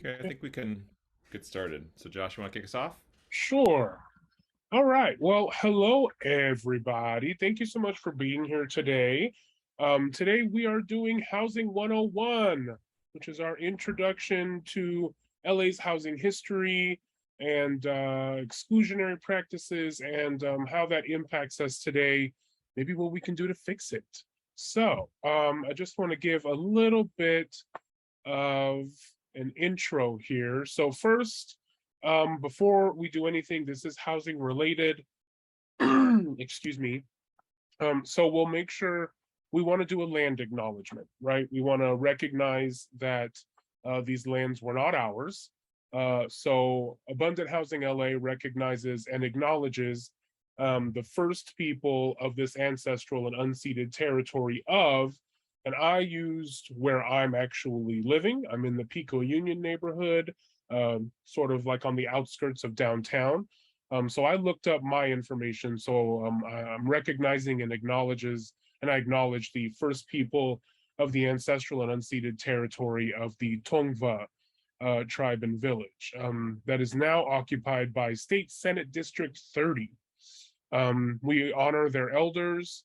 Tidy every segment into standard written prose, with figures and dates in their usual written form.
Okay, I think we can get started. So, Josh, you want to kick us off? Sure. All right. Well, hello, everybody. Thank you so much for being here today. Today we are doing Housing 101, which is our introduction to LA's housing history and exclusionary practices and how that impacts us today, maybe what we can do to fix it. So I just want to give a little bit of an intro here. So first, before we do anything, this is housing related. Excuse me. So we'll make sure we want to do a land acknowledgement, right? We want to recognize that these lands were not ours. So Abundant Housing LA recognizes and acknowledges the first people of this ancestral and unceded territory of, and I used where I'm actually living. I'm in the Pico Union neighborhood, sort of like on the outskirts of downtown. So I looked up my information. So I'm recognizing and I acknowledge the first people of the ancestral and unceded territory of the Tongva tribe and village that is now occupied by State Senate District 30. We honor their elders,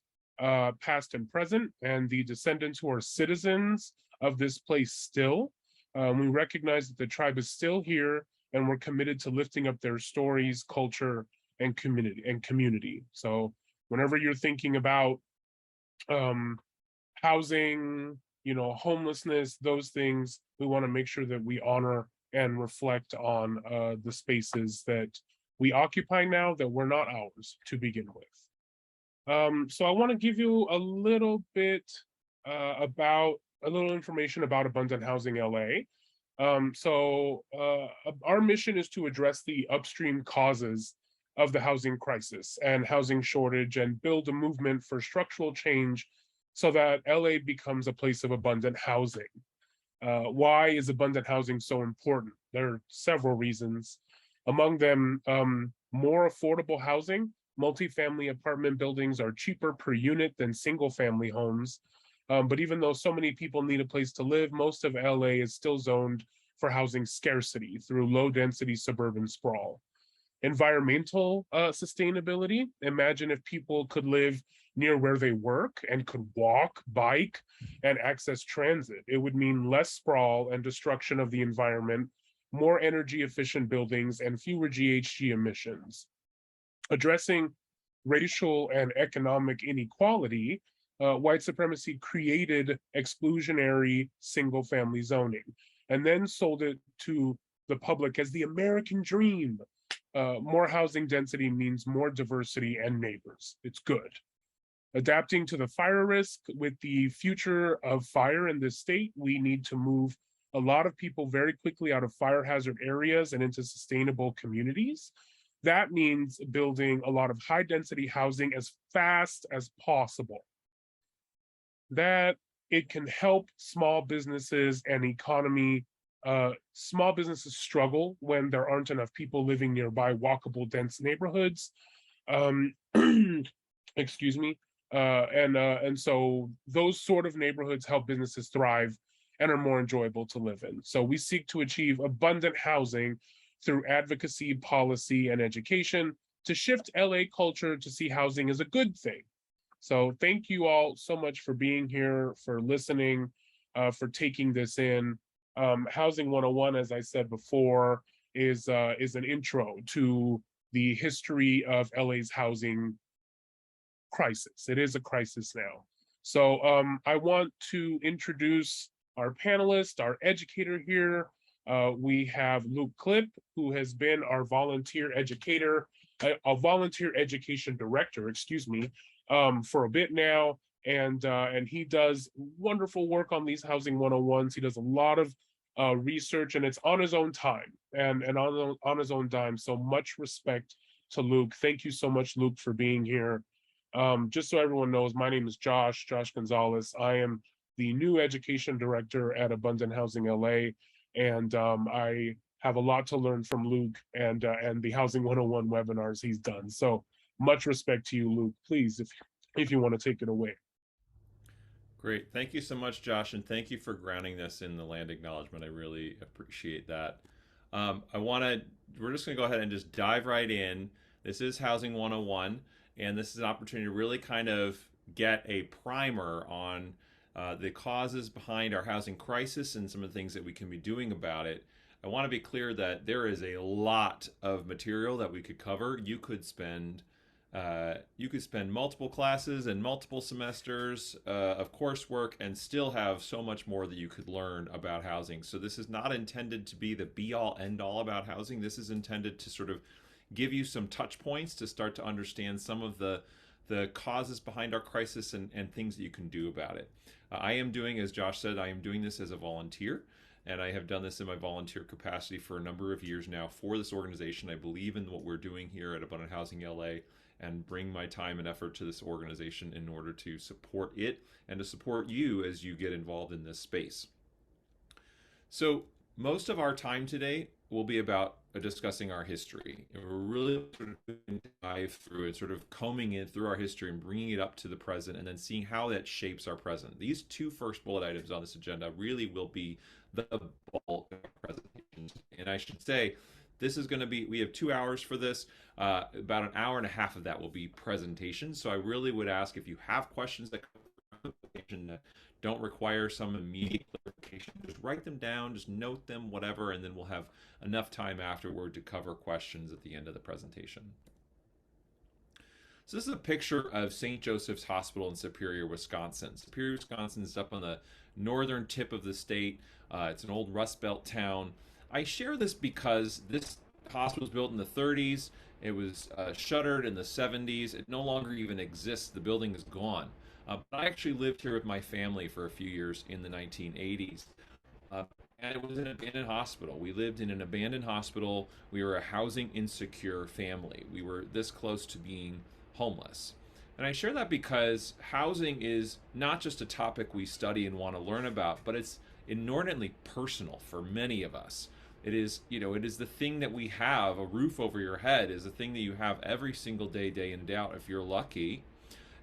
past and present, and the descendants who are citizens of this place still. We recognize that the tribe is still here, and we're committed to lifting up their stories, culture, and community. So whenever you're thinking about housing, homelessness, those things, we want to make sure that we honor and reflect on the spaces that we occupy now that were not ours to begin with. So I want to give you a little bit about a little information about Abundant Housing LA. Our mission is to address the upstream causes of the housing crisis and housing shortage and build a movement for structural change so that LA becomes a place of abundant housing. Why is abundant housing so important? There are several reasons. Among them, more affordable housing. Multifamily apartment buildings are cheaper per unit than single family homes. But even though so many people need a place to live, most of LA is still zoned for housing scarcity through low density suburban sprawl. Environmental sustainability. Imagine if people could live near where they work and could walk, bike, and access transit. It would mean less sprawl and destruction of the environment, more energy efficient buildings, and fewer GHG emissions. Addressing racial and economic inequality, white supremacy created exclusionary single family zoning and then sold it to the public as the American dream. More housing density means more diversity and neighbors. It's good. Adapting to the fire risk. With the future of fire in this state, we need to move a lot of people very quickly out of fire hazard areas and into sustainable communities. That means building a lot of high density housing as fast as possible. That it can help small businesses and economy. Small businesses struggle when there aren't enough people living nearby walkable, dense neighborhoods. Excuse me. And so those sort of neighborhoods help businesses thrive and are more enjoyable to live in. So we seek to achieve abundant housing through advocacy, policy, and education to shift LA culture to see housing as a good thing. So thank you all so much for being here, for listening, for taking this in. Housing 101, as I said before, is an intro to the history of LA's housing crisis. It is a crisis now. So I want to introduce our panelist, our educator here. We have Luke Klipp, who has been our volunteer educator, a volunteer education director, excuse me, for a bit now. And he does wonderful work on these Housing 101s. He does a lot of research, and it's on his own time and on his own dime. So much respect to Luke. Thank you so much, Luke, for being here. Just so everyone knows, my name is Josh Gonzalez. I am the new education director at Abundant Housing LA, and I have a lot to learn from Luke and the Housing 101 webinars he's done. So much respect to you, Luke. Please, if you want to take it away. Great. Thank you so much, Josh, and thank you for grounding this in the land acknowledgement. I really appreciate that. We're just going to go ahead and just dive right in. This is Housing 101, and this is an opportunity to really kind of get a primer on the causes behind our housing crisis and some of the things that we can be doing about it. I want to be clear that there is a lot of material that we could cover. You could spend multiple classes and multiple semesters of coursework and still have so much more that you could learn about housing. So this is not intended to be the be all end all about housing. This is intended to sort of give you some touch points to start to understand some of the causes behind our crisis and things that you can do about it. I am doing, as Josh said, I am doing this as a volunteer. And I have done this in my volunteer capacity for a number of years now for this organization. I believe in what we're doing here at Abundant Housing LA and bring my time and effort to this organization in order to support it and to support you as you get involved in this space. So most of our time today will be about discussing our history. And we're really sort of going to dive through it, sort of combing it through our history and bringing it up to the present and then seeing how that shapes our present. These two first bullet items on this agenda really will be the bulk of our presentations. And I should say, this is going to be, we have 2 hours for this. About an hour and a half of that will be presentations. So I really would ask if you have questions that don't require some immediate clarification, just write them down, just note them, whatever, and then we'll have enough time afterward to cover questions at the end of the presentation. So this is a picture of St. Joseph's Hospital in Superior, Wisconsin. Superior, Wisconsin is up on the northern tip of the state. It's an old Rust Belt town. I share this because this hospital was built in the 30s. It was shuttered in the 70s. It no longer even exists. The building is gone. But I actually lived here with my family for a few years in the 1980s. And it was an abandoned hospital. We lived in an abandoned hospital. We were a housing insecure family. We were this close to being homeless. And I share that because housing is not just a topic we study and want to learn about, but it's inordinately personal for many of us. It is, it is the thing that we have. A roof over your head is the thing that you have every single day, day in, day out, if you're lucky.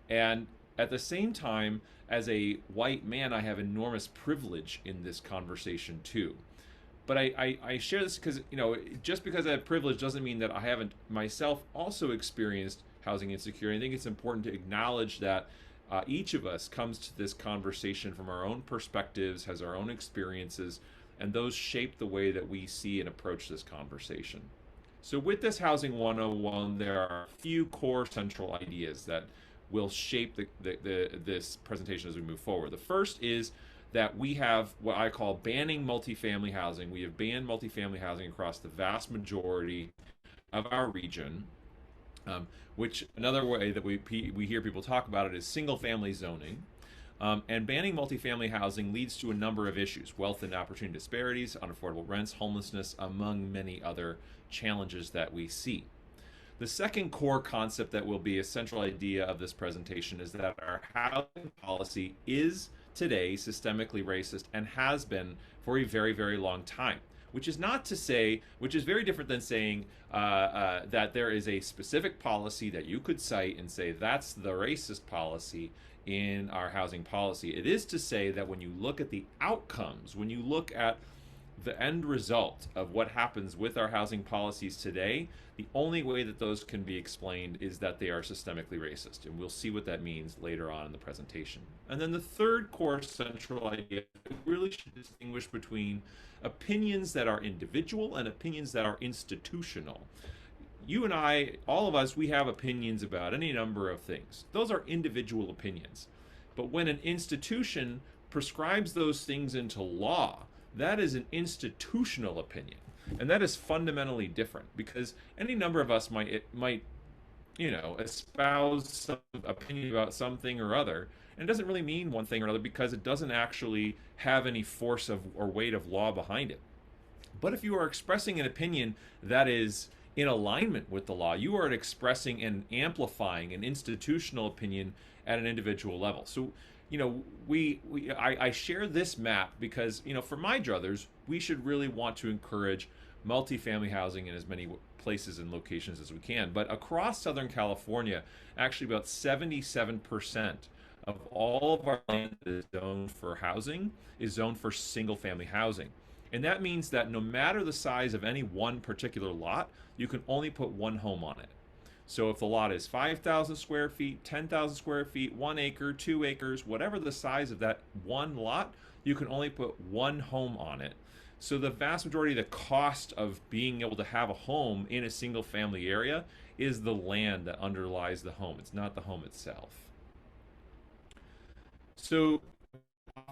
And at the same time, as a white man, I have enormous privilege in this conversation too. But I share this because, just because I have privilege doesn't mean that I haven't myself also experienced housing insecurity. I think it's important to acknowledge that each of us comes to this conversation from our own perspectives, has our own experiences, and those shape the way that we see and approach this conversation. So with this Housing 101, there are a few core central ideas that will shape this presentation as we move forward. The first is that we have what I call banning multifamily housing. We have banned multifamily housing across the vast majority of our region, which another way that we hear people talk about it is single family zoning. And banning multifamily housing leads to a number of issues: wealth and opportunity disparities, unaffordable rents, homelessness, among many other challenges that we see. The second core concept that will be a central idea of this presentation is that our housing policy is today systemically racist and has been for a very, very long time. Which is not to say, which is very different than saying that there is a specific policy that you could cite and say that's the racist policy in our housing policy. It is to say that when you look at the outcomes, when you look at the end result of what happens with our housing policies today, the only way that those can be explained is that they are systemically racist. And we'll see what that means later on in the presentation. And then the third core central idea, we really should distinguish between opinions that are individual and opinions that are institutional. You and I, all of us, we have opinions about any number of things. Those are individual opinions. But when an institution prescribes those things into law, that is an institutional opinion. And that is fundamentally different, because any number of us might espouse some opinion about something or other, and it doesn't really mean one thing or another because it doesn't actually have any force of or weight of law behind it. But if you are expressing an opinion that is in alignment with the law, you are expressing and amplifying an institutional opinion at an individual level. So I share this map because, for my druthers, we should really want to encourage multifamily housing in as many places and locations as we can. But across Southern California, actually about 77% of all of our land that is zoned for housing is zoned for single family housing. And that means that no matter the size of any one particular lot, you can only put one home on it. So if the lot is 5,000 square feet, 10,000 square feet, 1 acre, 2 acres, whatever the size of that one lot, you can only put one home on it. So the vast majority of the cost of being able to have a home in a single family area is the land that underlies the home. It's not the home itself. So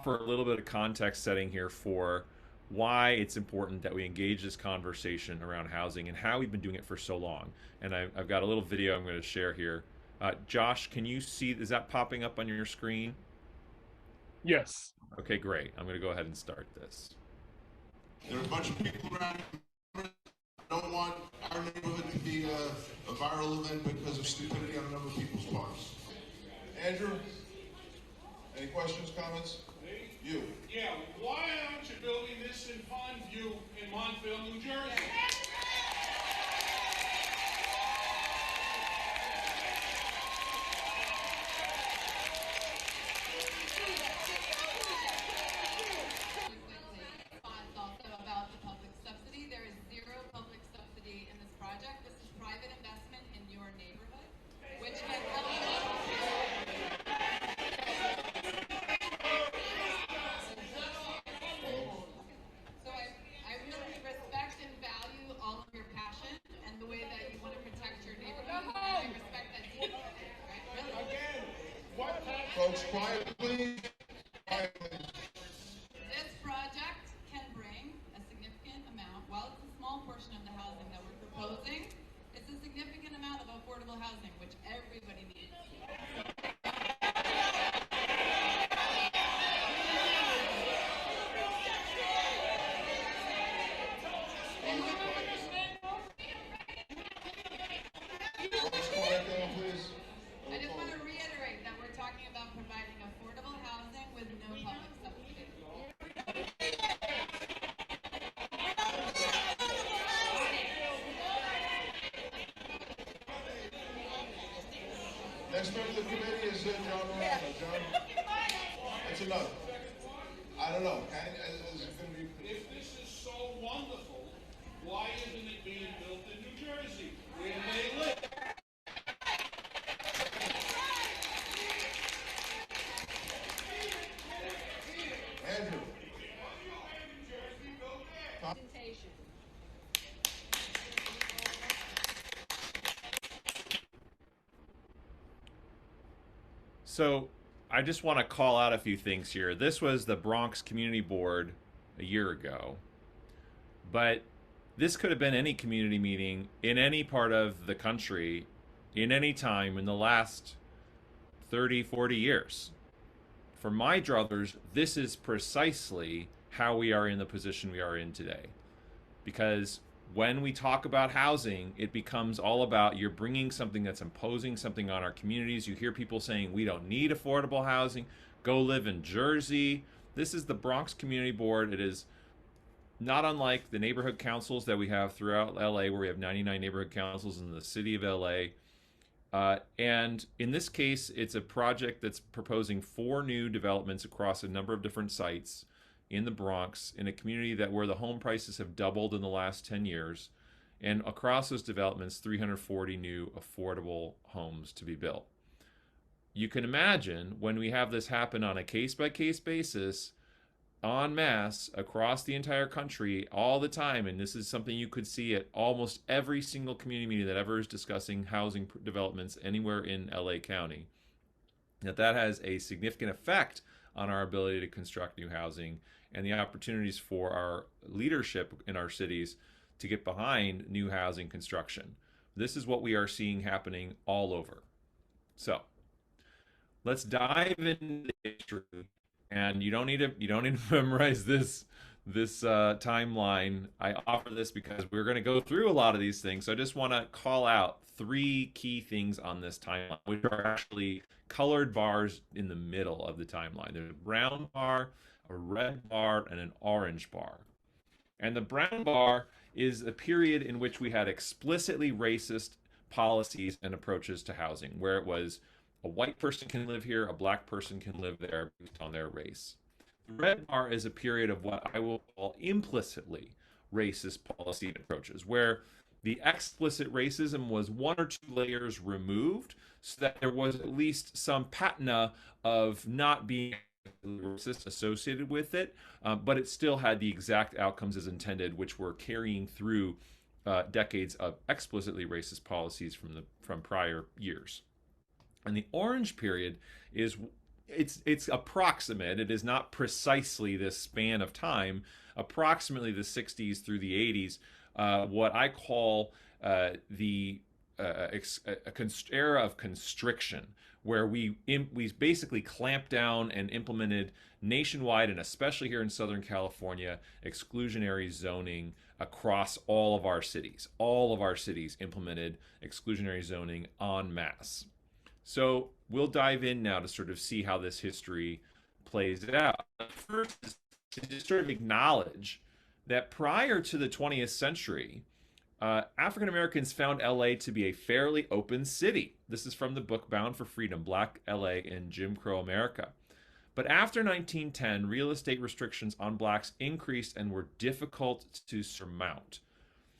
for a little bit of context setting here for why it's important that we engage this conversation around housing and how we've been doing it for so long. And I've got a little video I'm going to share here. Josh, can you see, is that popping up on your screen? Yes. Okay, great. I'm going to go ahead and start this. There are a bunch of people around who don't want our neighborhood to be a viral event because of stupidity on a number of people's parts. Andrew, any questions, comments? You. Yeah, why aren't you building this in Pondview in Montville, New Jersey? Also about the public subsidy. There is zero public subsidy in this project. This is private investment in your neighborhood, which has helped. So I really respect and value all of your passion and the way that you want to protect your neighborhood. And I respect that deeply, right? Really. Again, what Folks, quiet, please. Quiet, please. This project can bring a significant amount, while it's a small portion of the housing that we're proposing, it's a significant amount of affordable housing, which everybody needs. Folks, quiet down, please. I just want to reiterate that we're talking about providing affordable housing with no public subsidy. Next member of the committee is John Morano. John, that's enough. I don't know. Is it going to be? if this is so wonderful, why isn't it being built in New Jersey, where they live? Andrew. Presentation. So I just want to call out a few things here. This was the Bronx Community Board a year ago, but this could have been any community meeting in any part of the country in any time in the last 30, 40 years. For my druthers, this is precisely how we are in the position we are in today. Because when we talk about housing, it becomes all about you're bringing something that's imposing something on our communities. You hear people saying we don't need affordable housing. Go live in Jersey. This is the Bronx Community Board. It is not unlike the neighborhood councils that we have throughout LA, where we have 99 neighborhood councils in the city of LA. And in this case, it's a project that's proposing 4 new developments across a number of different sites in the Bronx, in a community that where the home prices have doubled in the last 10 years. And across those developments, 340 new affordable homes to be built. You can imagine when we have this happen on a case-by-case basis, en masse, across the entire country, all the time, and this is something you could see at almost every single community meeting that ever is discussing housing developments anywhere in LA County, that has a significant effect on our ability to construct new housing and the opportunities for our leadership in our cities to get behind new housing construction. This is what we are seeing happening all over. So let's dive into the history. And you don't need to memorize this timeline. I offer this because we're going to go through a lot of these things. So I just want to call out 3 key things on this timeline, which are actually colored bars in the middle of the timeline. There's a brown bar, a red bar, and an orange bar. And the brown bar is a period in which we had explicitly racist policies and approaches to housing, where it was A white person can live here, a black person can live there based on their race. The red bar is a period of what I will call implicitly racist policy approaches, where the explicit racism was one or two layers removed so that there was at least some patina of not being racist associated with it, but it still had the exact outcomes as intended, which were carrying through decades of explicitly racist policies from prior years. And the orange period is it's approximate. It is not precisely this span of time, approximately the 60s through the 80s, what I call the era of constriction, where we basically clamped down and implemented nationwide, and especially here in Southern California, exclusionary zoning across all of our cities. All of our cities implemented exclusionary zoning en masse. So we'll dive in now to sort of see how this history plays out. First is to just sort of acknowledge that prior to the 20th century, African Americans found LA to be a fairly open city. This is from the book Bound for Freedom, Black LA in Jim Crow America. But after 1910, real estate restrictions on blacks increased and were difficult to surmount.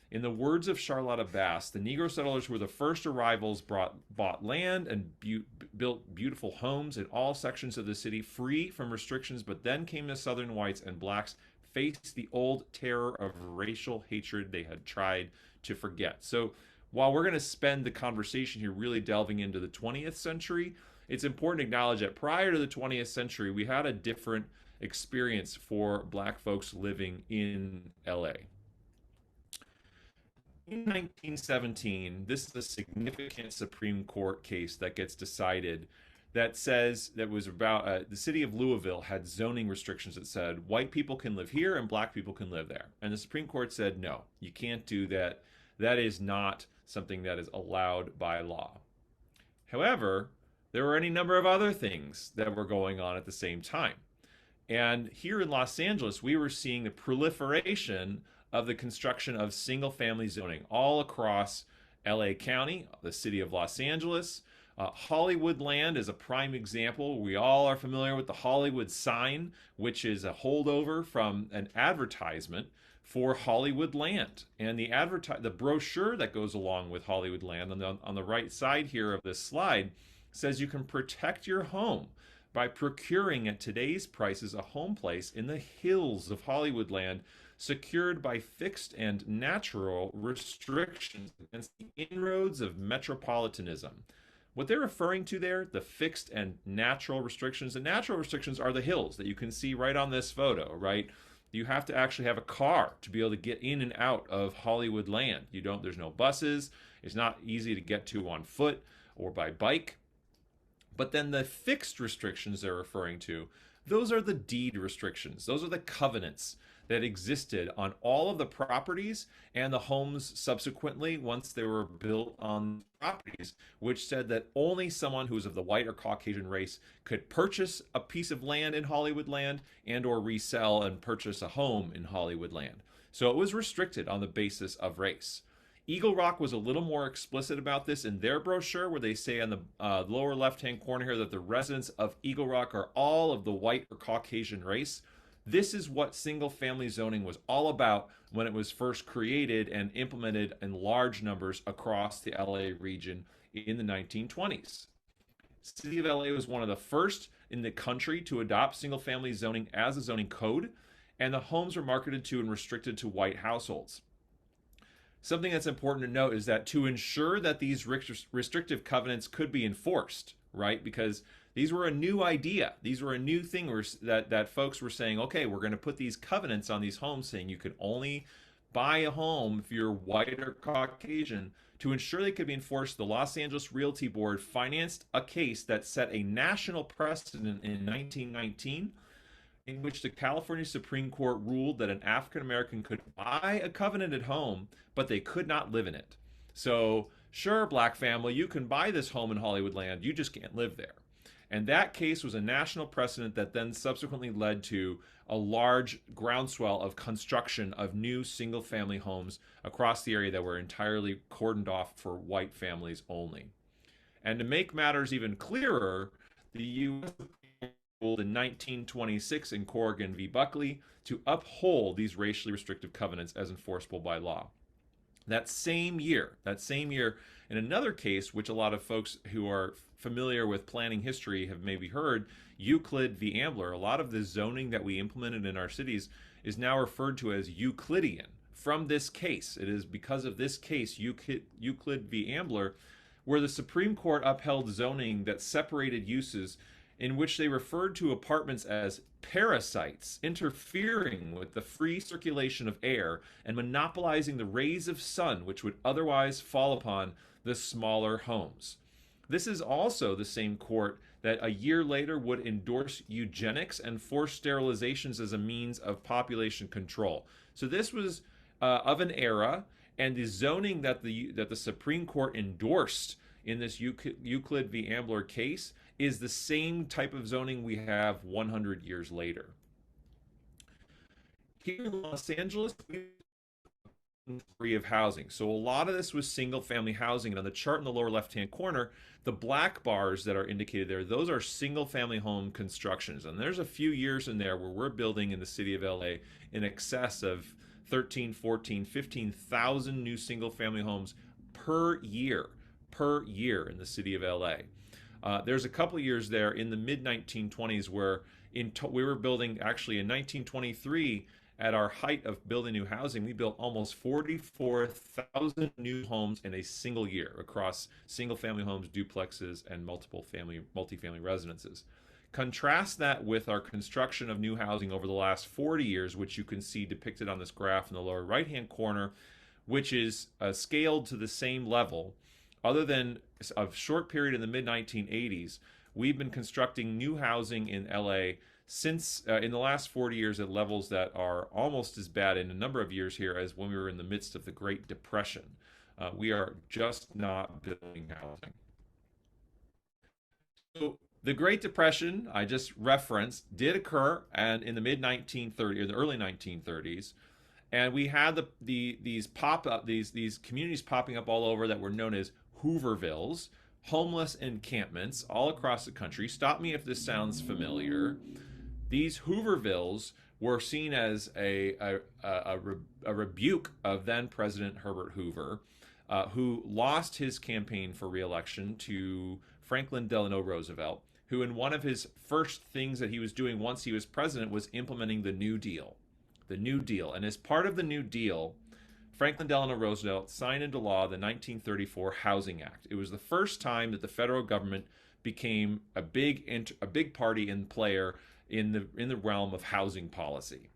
In the words of Charlotta Bass, the Negro settlers were the first arrivals, bought land and built beautiful homes in all sections of the city, free from restrictions, but then came the Southern whites, and blacks faced the old terror of racial hatred they had tried to forget. So while we're going to spend the conversation here really delving into the 20th century, it's important to acknowledge that prior to the 20th century, we had a different experience for black folks living in LA. In 1917, this is a significant Supreme Court case that gets decided that says that was about the city of Louisville had zoning restrictions that said white people can live here and black people can live there. And the Supreme Court said, no, you can't do that. That is not something that is allowed by law. However, there were any number of other things that were going on at the same time. And here in Los Angeles, we were seeing the proliferation of the construction of single-family zoning all across LA County, the city of Los Angeles. Hollywood land is a prime example. We all are familiar with the Hollywood sign, which is a holdover from an advertisement for Hollywood land. And the brochure that goes along with Hollywood land on the right side here of this slide says you can protect your home by procuring at today's prices a home place in the hills of Hollywood land, secured by fixed and natural restrictions against the inroads of metropolitanism. What they're referring to there, the fixed and natural restrictions, the natural restrictions are the hills that you can see right on this photo, right? You have to actually have a car to be able to get in and out of Hollywood land. There's no buses. It's not easy to get to on foot or by bike. But then the fixed restrictions they're referring to, those are the deed restrictions. Those are the covenants that existed on all of the properties and the homes subsequently once they were built on properties, which said that only someone who was of the white or Caucasian race could purchase a piece of land in Hollywood land and or resell and purchase a home in Hollywood land. So it was restricted on the basis of race. Eagle Rock was a little more explicit about this in their brochure, where they say on the lower left-hand corner here that the residents of Eagle Rock are all of the white or Caucasian race. This is what single-family zoning was all about when it was first created and implemented in large numbers across the LA region in the 1920s. The city of LA was one of the first in the country to adopt single-family zoning as a zoning code, and the homes were marketed to and restricted to white households. Something that's important to note is that to ensure that these restrictive covenants could be enforced, right? Because these were a new idea. These were a new thing that folks were saying, okay, we're going to put these covenants on these homes saying you could only buy a home if you're white or Caucasian. To ensure they could be enforced, the Los Angeles Realty Board financed a case that set a national precedent in 1919, in which the California Supreme Court ruled that an African American could buy a covenanted home, but they could not live in it. So, sure, black family, you can buy this home in Hollywood land, you just can't live there. And that case was a national precedent that then subsequently led to a large groundswell of construction of new single-family homes across the area that were entirely cordoned off for white families only. And to make matters even clearer, the U.S. ruled in 1926 in Corrigan v. Buckley to uphold these racially restrictive covenants as enforceable by law. That same year, in another case, which a lot of folks who are familiar with planning history have maybe heard, Euclid v. Ambler, a lot of the zoning that we implemented in our cities is now referred to as Euclidean. From this case, it is because of this case, Euclid v. Ambler, where the Supreme Court upheld zoning that separated uses in which they referred to apartments as parasites, interfering with the free circulation of air and monopolizing the rays of sun which would otherwise fall upon the smaller homes. This is also the same court that a year later would endorse eugenics and forced sterilizations as a means of population control. So this was of an era, and the zoning that the Supreme Court endorsed in this Euclid v. Ambler case is the same type of zoning we have 100 years later. Here in Los Angeles, we free of housing. So a lot of this was single family housing. And on the chart in the lower left-hand corner, the black bars that are indicated there, those are single family home constructions. And there's a few years in there where we're building in the city of LA in excess of 13, 14, 15,000 new single family homes per year in the city of LA. There's a couple of years there in the mid-1920s where we were building, actually in 1923, at our height of building new housing, we built almost 44,000 new homes in a single year across single-family homes, duplexes, and multifamily residences. Contrast that with our construction of new housing over the last 40 years, which you can see depicted on this graph in the lower right-hand corner, which is scaled to the same level. Other than a short period in the mid-1980s, we've been constructing new housing in LA since in the last 40 years at levels that are almost as bad in a number of years here as when we were in the midst of the Great Depression. We are just not building housing. So the Great Depression I just referenced did occur and in the mid-1930s or the early 1930s. And we had these communities popping up all over that were known as Hoovervilles, homeless encampments all across the country. Stop me if this sounds familiar. These Hoovervilles were seen as a rebuke of then President Herbert Hoover, who lost his campaign for re-election to Franklin Delano Roosevelt, who in one of his first things that he was doing once he was president was implementing the New Deal. The New Deal. And as part of the New Deal, Franklin Delano Roosevelt signed into law the 1934 Housing Act. It was the first time that the federal government became a big party and player in the realm of housing policy.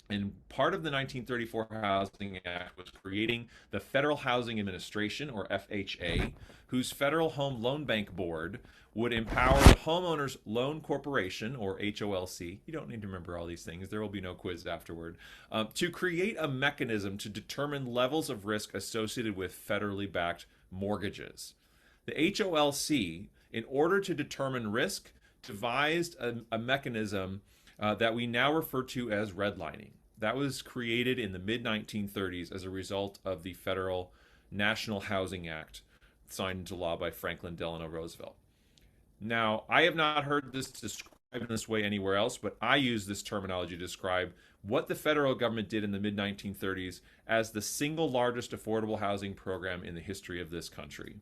And part of the 1934 Housing Act was creating the Federal Housing Administration, or FHA, whose Federal Home Loan Bank Board would empower the Homeowners Loan Corporation, or HOLC, you don't need to remember all these things, there will be no quiz afterward, to create a mechanism to determine levels of risk associated with federally backed mortgages. The HOLC, in order to determine risk, devised a mechanism that we now refer to as redlining. That was created in the mid-1930s as a result of the Federal National Housing Act signed into law by Franklin Delano Roosevelt. Now, I have not heard this described in this way anywhere else, but I use this terminology to describe what the federal government did in the mid-1930s as the single largest affordable housing program in the history of this country.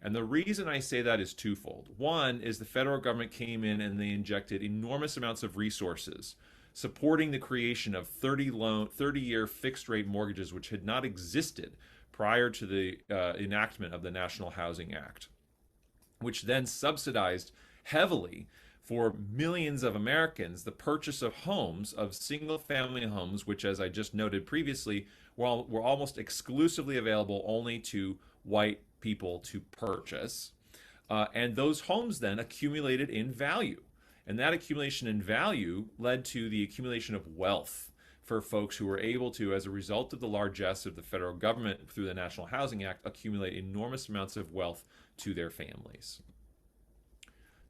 And the reason I say that is twofold. One is the federal government came in and they injected enormous amounts of resources supporting the creation of 30-year fixed-rate mortgages, which had not existed prior to the enactment of the National Housing Act, which then subsidized heavily for millions of Americans the purchase of homes, of single-family homes, which, as I just noted previously, were almost exclusively available only to white people to purchase. And those homes then accumulated in value. And that accumulation in value led to the accumulation of wealth for folks who were able to, as a result of the largesse of the federal government through the National Housing Act, accumulate enormous amounts of wealth to their families.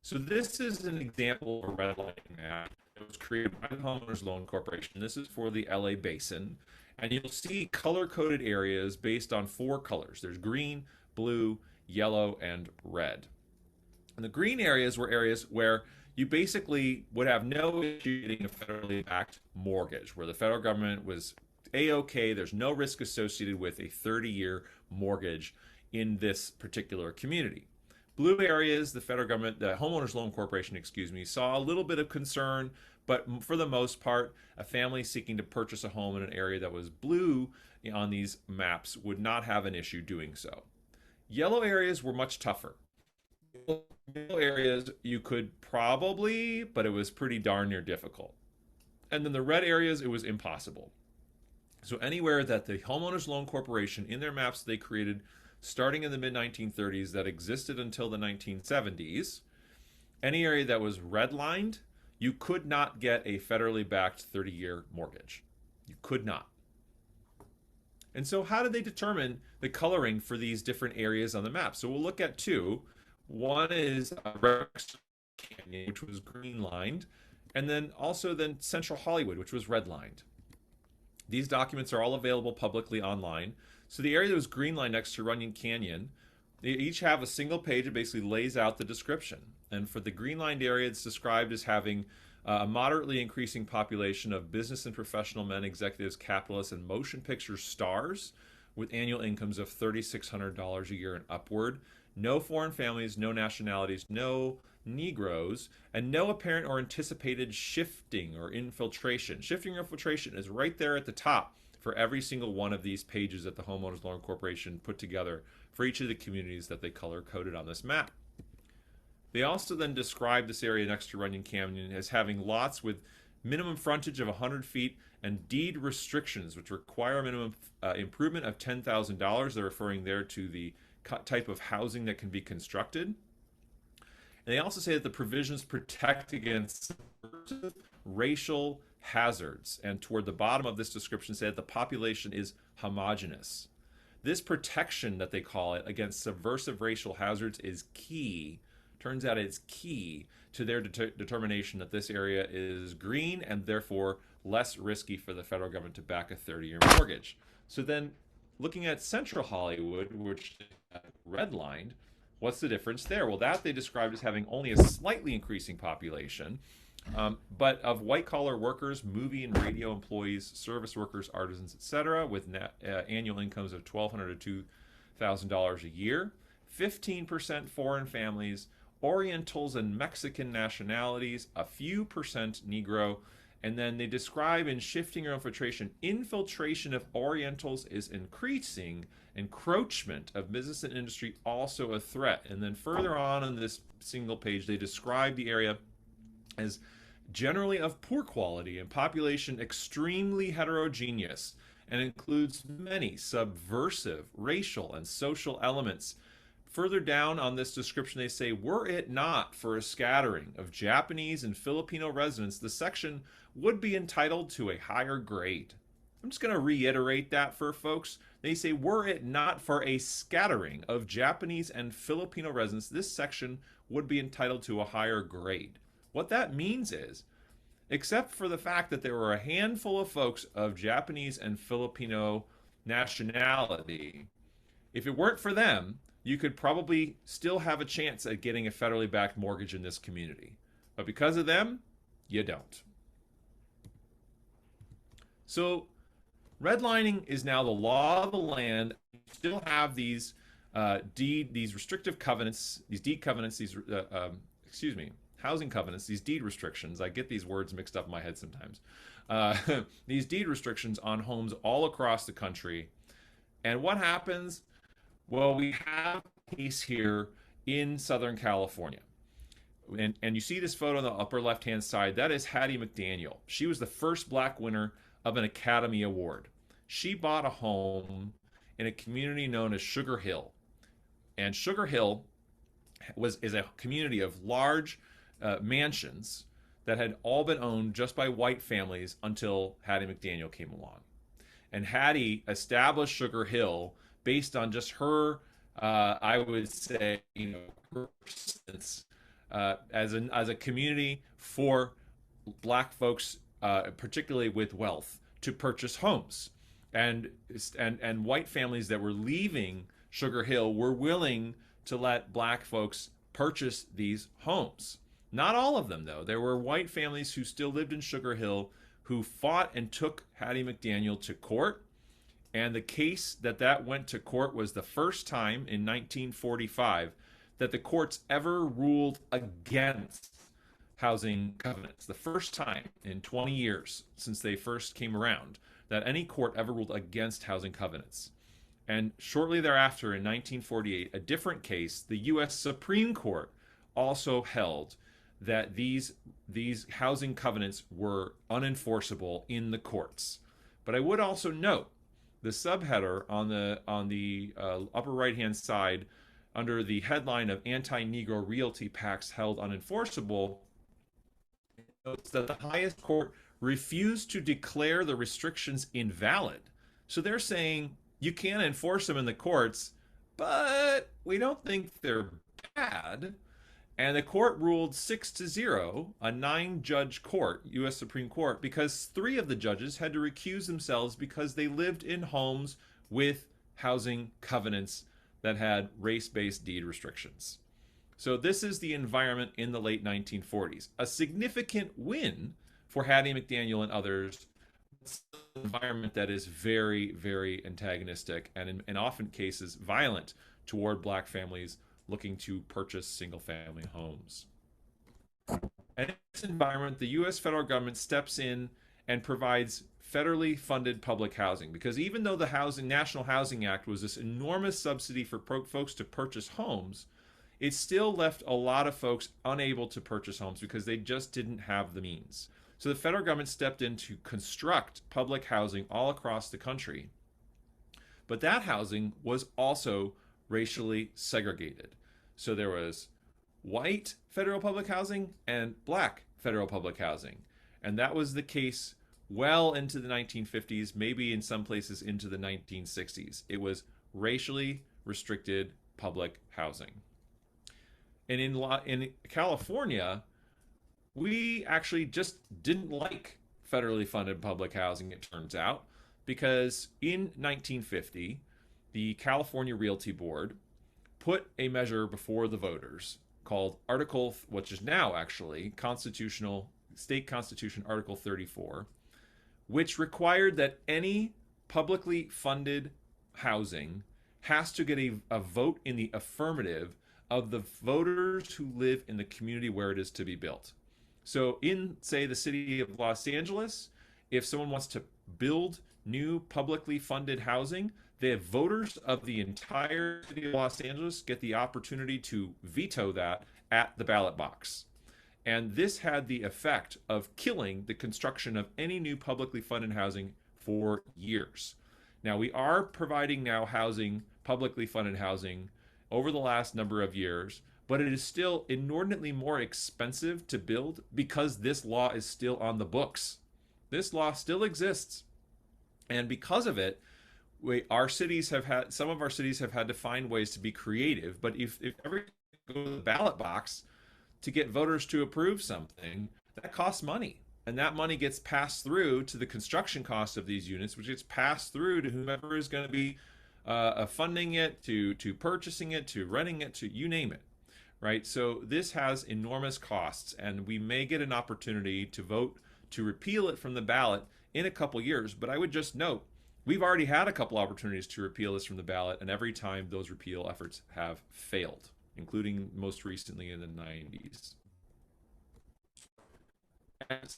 So this is an example of a redlining map. It was created by the Homeowners Loan Corporation. This is for the LA Basin. And you'll see color-coded areas based on 4 colors. There's green, blue, yellow, and red. And the green areas were areas where you basically would have no issue getting a federally backed mortgage, where the federal government was A-OK, there's no risk associated with a 30-year mortgage in this particular community. Blue areas, the federal government, the Homeowners Loan Corporation, saw a little bit of concern, but for the most part, a family seeking to purchase a home in an area that was blue on these maps would not have an issue doing so. Yellow areas were much tougher. Yellow areas you could probably, but it was pretty darn near difficult. And then the red areas, it was impossible. So anywhere that the Homeowners Loan Corporation, in their maps they created starting in the mid-1930s that existed until the 1970s, any area that was redlined, you could not get a federally backed 30-year mortgage. You could not. And so how did they determine the coloring for these different areas on the map? So we'll look at two. One is Rex Canyon, which was green lined, and then also Central Hollywood, which was red lined. These documents are all available publicly online. So the area that was green line next to Runyon Canyon, they each have a single page that basically lays out the description. And for the green lined area, it's described as having a moderately increasing population of business and professional men, executives, capitalists, and motion picture stars with annual incomes of $3,600 a year and upward. No foreign families, no nationalities, no Negroes, and no apparent or anticipated shifting or infiltration. Shifting or infiltration is right there at the top for every single one of these pages that the Homeowners Loan Corporation put together for each of the communities that they color-coded on this map. They also then describe this area next to Runyon Canyon as having lots with minimum frontage of 100 feet and deed restrictions, which require a minimum improvement of $10,000. They're referring there to the type of housing that can be constructed. And they also say that the provisions protect against racial hazards. And toward the bottom of this description say that the population is homogeneous. This protection that they call it against subversive racial hazards is key. Turns out it's key to their determination that this area is green and therefore less risky for the federal government to back a 30-year mortgage. So then looking at Central Hollywood, which is redlined, what's the difference there? Well, that they described as having only a slightly increasing population, but of white-collar workers, movie and radio employees, service workers, artisans, etc., with annual incomes of $1,200 to $2,000 a year, 15% foreign families, Orientals and Mexican nationalities, a few percent Negro, and then they describe in shifting or infiltration of Orientals is increasing, encroachment of business and industry also a threat. And then further on in this single page, they describe the area as generally of poor quality and population extremely heterogeneous and includes many subversive racial and social elements. Further down on this description, they say, were it not for a scattering of Japanese and Filipino residents, the section would be entitled to a higher grade. I'm just going to reiterate that for folks. They say, were it not for a scattering of Japanese and Filipino residents, this section would be entitled to a higher grade. What that means is, except for the fact that there were a handful of folks of Japanese and Filipino nationality, if it weren't for them, you could probably still have a chance at getting a federally backed mortgage in this community. But because of them, you don't. So redlining is now the law of the land. You still have these these restrictive covenants, these deed covenants, housing covenants, these deed restrictions. I get these words mixed up in my head sometimes. These deed restrictions on homes all across the country. And what happens? Well, we have a case here in Southern California. And you see this photo on the upper left-hand side. That is Hattie McDaniel. She was the first black winner of an Academy Award. She bought a home in a community known as Sugar Hill. And Sugar Hill is a community of large mansions that had all been owned just by white families until Hattie McDaniel came along. And Hattie established Sugar Hill based on just her, I would say, her persistence as a community for black folks, particularly with wealth, to purchase homes, and white families that were leaving Sugar Hill were willing to let black folks purchase these homes. Not all of them, though. There were white families who still lived in Sugar Hill who fought and took Hattie McDaniel to court. And the case that went to court was the first time in 1945 that the courts ever ruled against housing covenants. The first time in 20 years since they first came around that any court ever ruled against housing covenants. And shortly thereafter, in 1948, a different case, the U.S. Supreme Court also held that these housing covenants were unenforceable in the courts. But I would also note the subheader on the upper right-hand side, under the headline of Anti-Negro Realty Pacts Held Unenforceable, notes that the highest court refused to declare the restrictions invalid. So they're saying you can't enforce them in the courts, but we don't think they're bad. And the court ruled 6-0, a 9-judge court, U.S. Supreme Court, because 3 of the judges had to recuse themselves because they lived in homes with housing covenants that had race-based deed restrictions. So this is the environment in the late 1940s. A significant win for Hattie McDaniel and others. It's an environment that is very, very antagonistic and in often cases violent toward black families looking to purchase single-family homes. And in this environment, the U.S. federal government steps in and provides federally funded public housing, because even though the National Housing Act was this enormous subsidy for folks to purchase homes, it still left a lot of folks unable to purchase homes because they just didn't have the means. So the federal government stepped in to construct public housing all across the country. But that housing was also racially segregated. So there was white federal public housing and black federal public housing. And that was the case well into the 1950s, maybe in some places into the 1960s. It was racially restricted public housing. And in California, we actually just didn't like federally funded public housing, it turns out, because in 1950, the California Realty Board put a measure before the voters called Article, which is now actually State Constitution Article 34, which required that any publicly funded housing has to get a vote in the affirmative of the voters who live in the community where it is to be built. So in, say, the city of Los Angeles, if someone wants to build new publicly funded housing, the voters of the entire city of Los Angeles get the opportunity to veto that at the ballot box. And this had the effect of killing the construction of any new publicly funded housing for years. Now, we are providing now housing, publicly funded housing, over the last number of years, but it is still inordinately more expensive to build because this law is still on the books. This law still exists. And because of it, some of our cities have had to find ways to be creative. But if every go to the ballot box to get voters to approve something, that costs money. And that money gets passed through to the construction costs of these units, which gets passed through to whomever is going to be funding it, to purchasing it, to renting it, to you name it, right? So this has enormous costs, and we may get an opportunity to vote to repeal it from the ballot in a couple years. But I would just note, we've already had a couple opportunities to repeal this from the ballot, and every time those repeal efforts have failed, including most recently in the 90s. And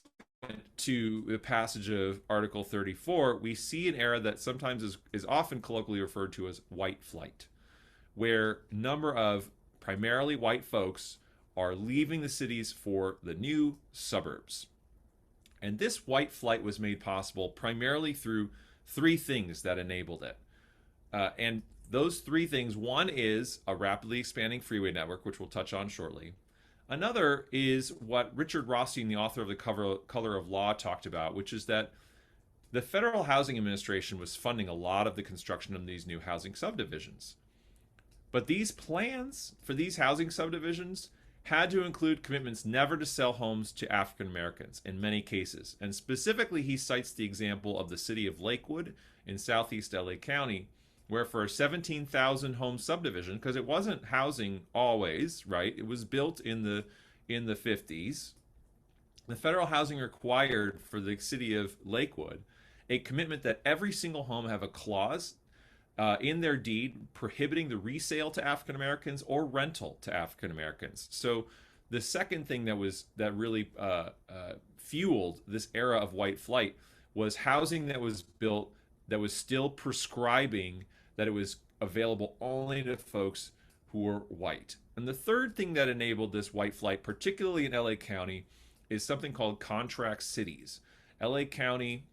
to the passage of Article 34, we see an era that sometimes is often colloquially referred to as white flight, where a number of primarily white folks are leaving the cities for the new suburbs. And this white flight was made possible primarily through 3 things that enabled it. And those 3 things, one is a rapidly expanding freeway network, which we'll touch on shortly. Another is what Richard Rothstein, the author of The Color of Law, talked about, which is that the Federal Housing Administration was funding a lot of the construction of these new housing subdivisions. But these plans for these housing subdivisions had to include commitments never to sell homes to African Americans in many cases. And specifically, he cites the example of the city of Lakewood in southeast LA County, where for a 17,000 home subdivision, because it wasn't housing always, right? It was built in the 50s. The federal housing required for the city of Lakewood a commitment that every single home have a clause in their deed prohibiting the resale to African Americans or rental to African Americans. So the second thing that really fueled this era of white flight was housing that was built that was still prescribing that it was available only to folks who were white. And the third thing that enabled this white flight, particularly in LA County, is something called contract cities. LA County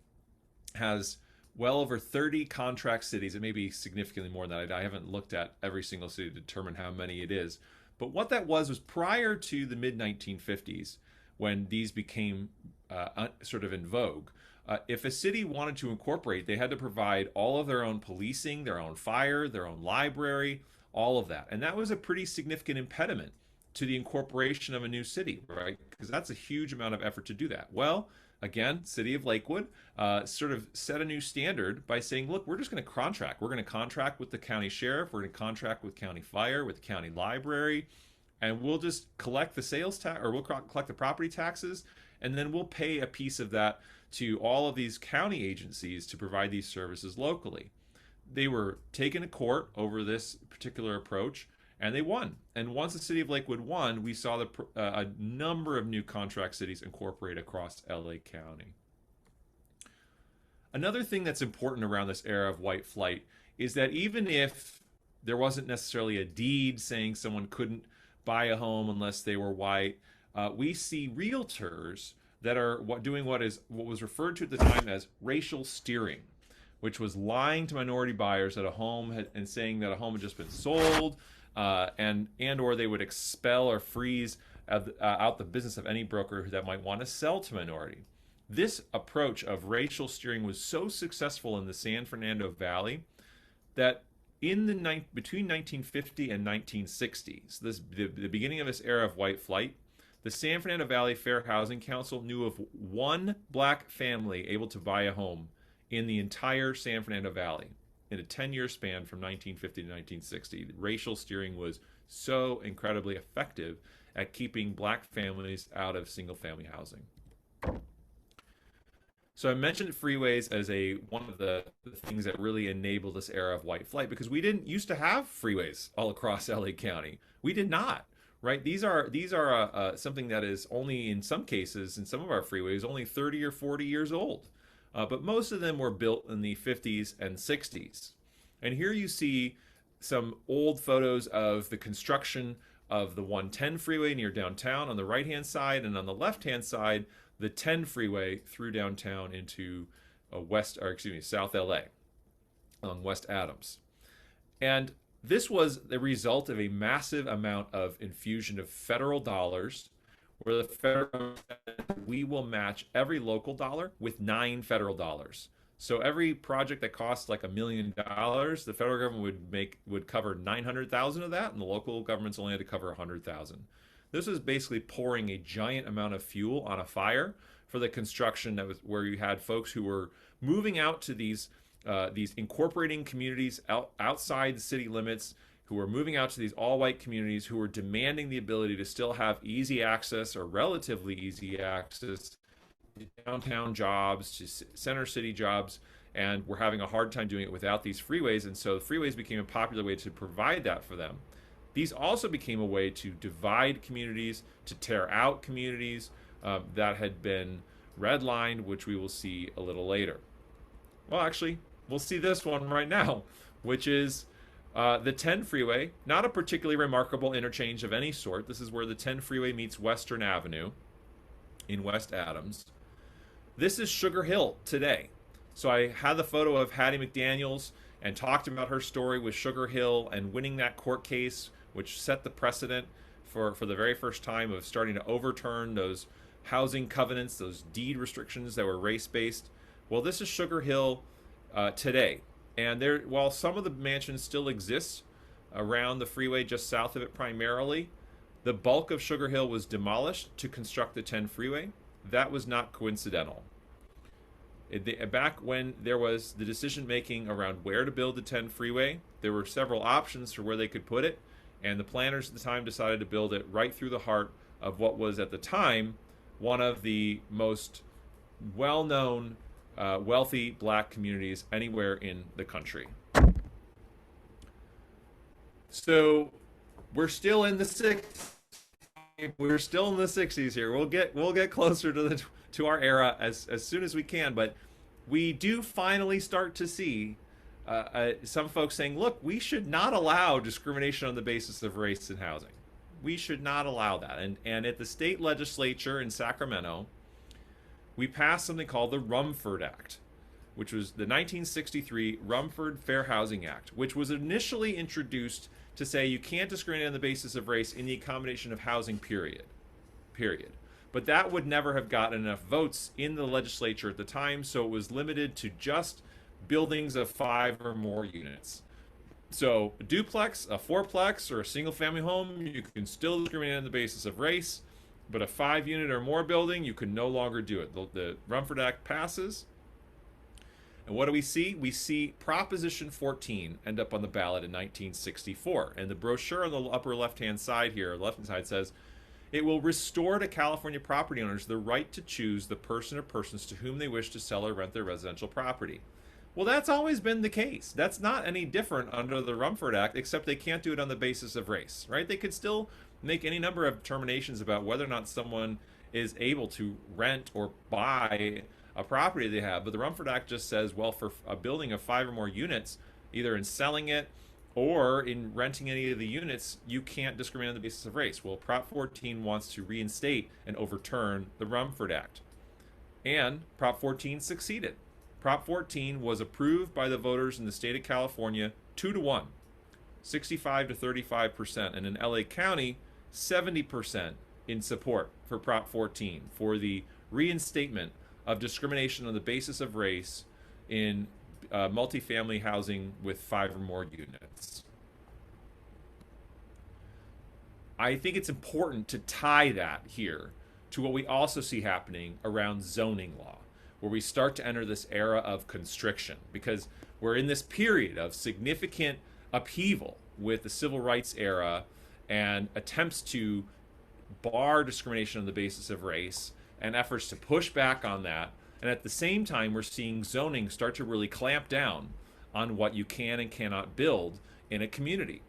has well over 30 contract cities. It may be significantly more than that. I haven't looked at every single city to determine how many it is. But what that was prior to the mid-1950s, when these became sort of in vogue. If a city wanted to incorporate, they had to provide all of their own policing, their own fire, their own library, all of that. And that was a pretty significant impediment to the incorporation of a new city, right? Because that's a huge amount of effort to do that. Well, again, City of Lakewood sort of set a new standard by saying, look, we're just going to contract. We're going to contract with the county sheriff. We're going to contract with county fire, with the county library, and we'll just collect the sales tax, or we'll collect the property taxes, and then we'll pay a piece of that to all of these county agencies to provide these services locally. They were taken to court over this particular approach, and they won. And once the city of Lakewood won, we saw a number of new contract cities incorporate across LA County. Another thing that's important around this era of white flight is that even if there wasn't necessarily a deed saying someone couldn't buy a home unless they were white, we see realtors that are doing what was referred to at the time as racial steering, which was lying to minority buyers that a home and saying that a home had just been sold, and or they would expel or freeze out the business of any broker that might want to sell to minority. This approach of racial steering was so successful in the San Fernando Valley that between 1950 and 1960, so the beginning of this era of white flight, the San Fernando Valley Fair Housing Council knew of one black family able to buy a home in the entire San Fernando Valley in a 10-year span from 1950 to 1960. Racial steering was so incredibly effective at keeping black families out of single-family housing. So I mentioned freeways as one of the things that really enabled this era of white flight, because we didn't used to have freeways all across LA County. We did not. Right? These are something that is only in some cases, in some of our freeways, only 30 or 40 years old. But most of them were built in the 50s and 60s. And here you see some old photos of the construction of the 110 freeway near downtown on the right-hand side, and on the left-hand side, the 10 freeway through downtown into South LA along West Adams. And this was the result of a massive amount of infusion of federal dollars, where the federal government said, we will match every local dollar with 9 federal dollars. So every project that costs like $1 million, the federal government would cover 900,000 of that, and the local governments only had to cover 100,000. This was basically pouring a giant amount of fuel on a fire for the construction where you had folks who were moving out to these incorporating communities outside the city limits, who were moving out to these all-white communities, who were demanding the ability to still have easy access or relatively easy access to downtown jobs, to center city jobs, and were having a hard time doing it without these freeways. And so freeways became a popular way to provide that for them. These also became a way to divide communities, to tear out communities that had been redlined, which we will see a little later. Well, actually, we'll see this one right now, which is the 10 freeway, not a particularly remarkable interchange of any sort. This is where the 10 freeway meets Western Avenue in West Adams. This is Sugar Hill today. So I had the photo of Hattie Mcdaniels and talked about her story with Sugar Hill and winning that court case, which set the precedent for the very first time of starting to overturn those housing covenants, those deed restrictions that were race-based. Well, this is Sugar Hill today. And while some of the mansions still exist around the freeway just south of it primarily, the bulk of Sugar Hill was demolished to construct the 10 freeway. That was not coincidental. Back when there was the decision making around where to build the 10 freeway, there were several options for where they could put it, and the planners at the time decided to build it right through the heart of what was at the time one of the most well-known wealthy black communities anywhere in the country. So we're still in the 60s. We're still in the 60s here. We'll get closer to our era as soon as we can, but we do finally start to see some folks saying, look, we should not allow discrimination on the basis of race in housing. We should not allow that. And at the state legislature in Sacramento, we passed something called the Rumford Act, which was the 1963 Rumford Fair Housing Act, which was initially introduced to say you can't discriminate on the basis of race in the accommodation of housing, period. But that would never have gotten enough votes in the legislature at the time, so it was limited to just buildings of 5 or more units. So a duplex, a fourplex, or a single-family home, you can still discriminate on the basis of race, but a 5-unit or more building, you can no longer do it. The Rumford Act passes, and what do we see? We see Proposition 14 end up on the ballot in 1964, and the brochure on the upper left-hand side here, left-hand side says, it will restore to California property owners the right to choose the person or persons to whom they wish to sell or rent their residential property. Well, that's always been the case. That's not any different under the Rumford Act, except they can't do it on the basis of race, right? They could still make any number of determinations about whether or not someone is able to rent or buy a property they have, but the Rumford Act just says, well, for a building of 5 or more units, either in selling it or in renting any of the units, you can't discriminate on the basis of race. Well, Prop 14 wants to reinstate and overturn the Rumford Act. And Prop 14 succeeded. Prop 14 was approved by the voters in the state of California 2-1, 65 to 35%, and in LA County, 70% in support for Prop 14 for the reinstatement of discrimination on the basis of race in multifamily housing with 5 or more units. I think it's important to tie that here to what we also see happening around zoning law, where we start to enter this era of constriction, because we're in this period of significant upheaval with the civil rights era and attempts to bar discrimination on the basis of race and efforts to push back on that. And at the same time, we're seeing zoning start to really clamp down on what you can and cannot build in a community.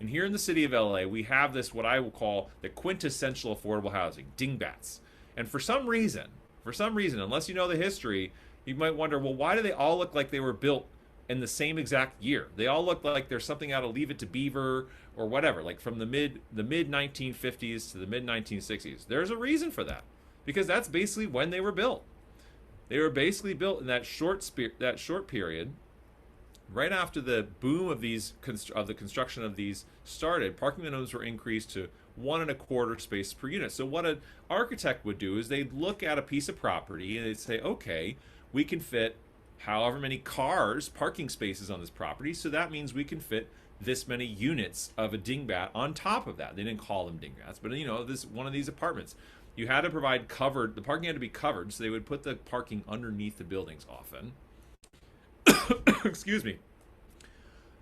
And here in the city of LA, we have this, what I will call the quintessential affordable housing, dingbats. And for some reason, unless you know the history, you might wonder, well, why do they all look like they were built in the same exact year? They all look like there's something out of Leave It to Beaver or whatever, like from the mid 1950s to the mid 1960s. There's a reason for that, because that's basically when they were built. They were basically built in that short period, right after the boom of the construction of these started. Parking minimums were increased to 1.25 spaces per unit. So what an architect would do is they'd look at a piece of property and they'd say, okay, we can fit however many cars, parking spaces on this property, so that means we can fit this many units of a dingbat on top of that. They didn't call them dingbats, but this one of these apartments. You had to provide the parking had to be covered, so they would put the parking underneath the buildings often. Excuse me.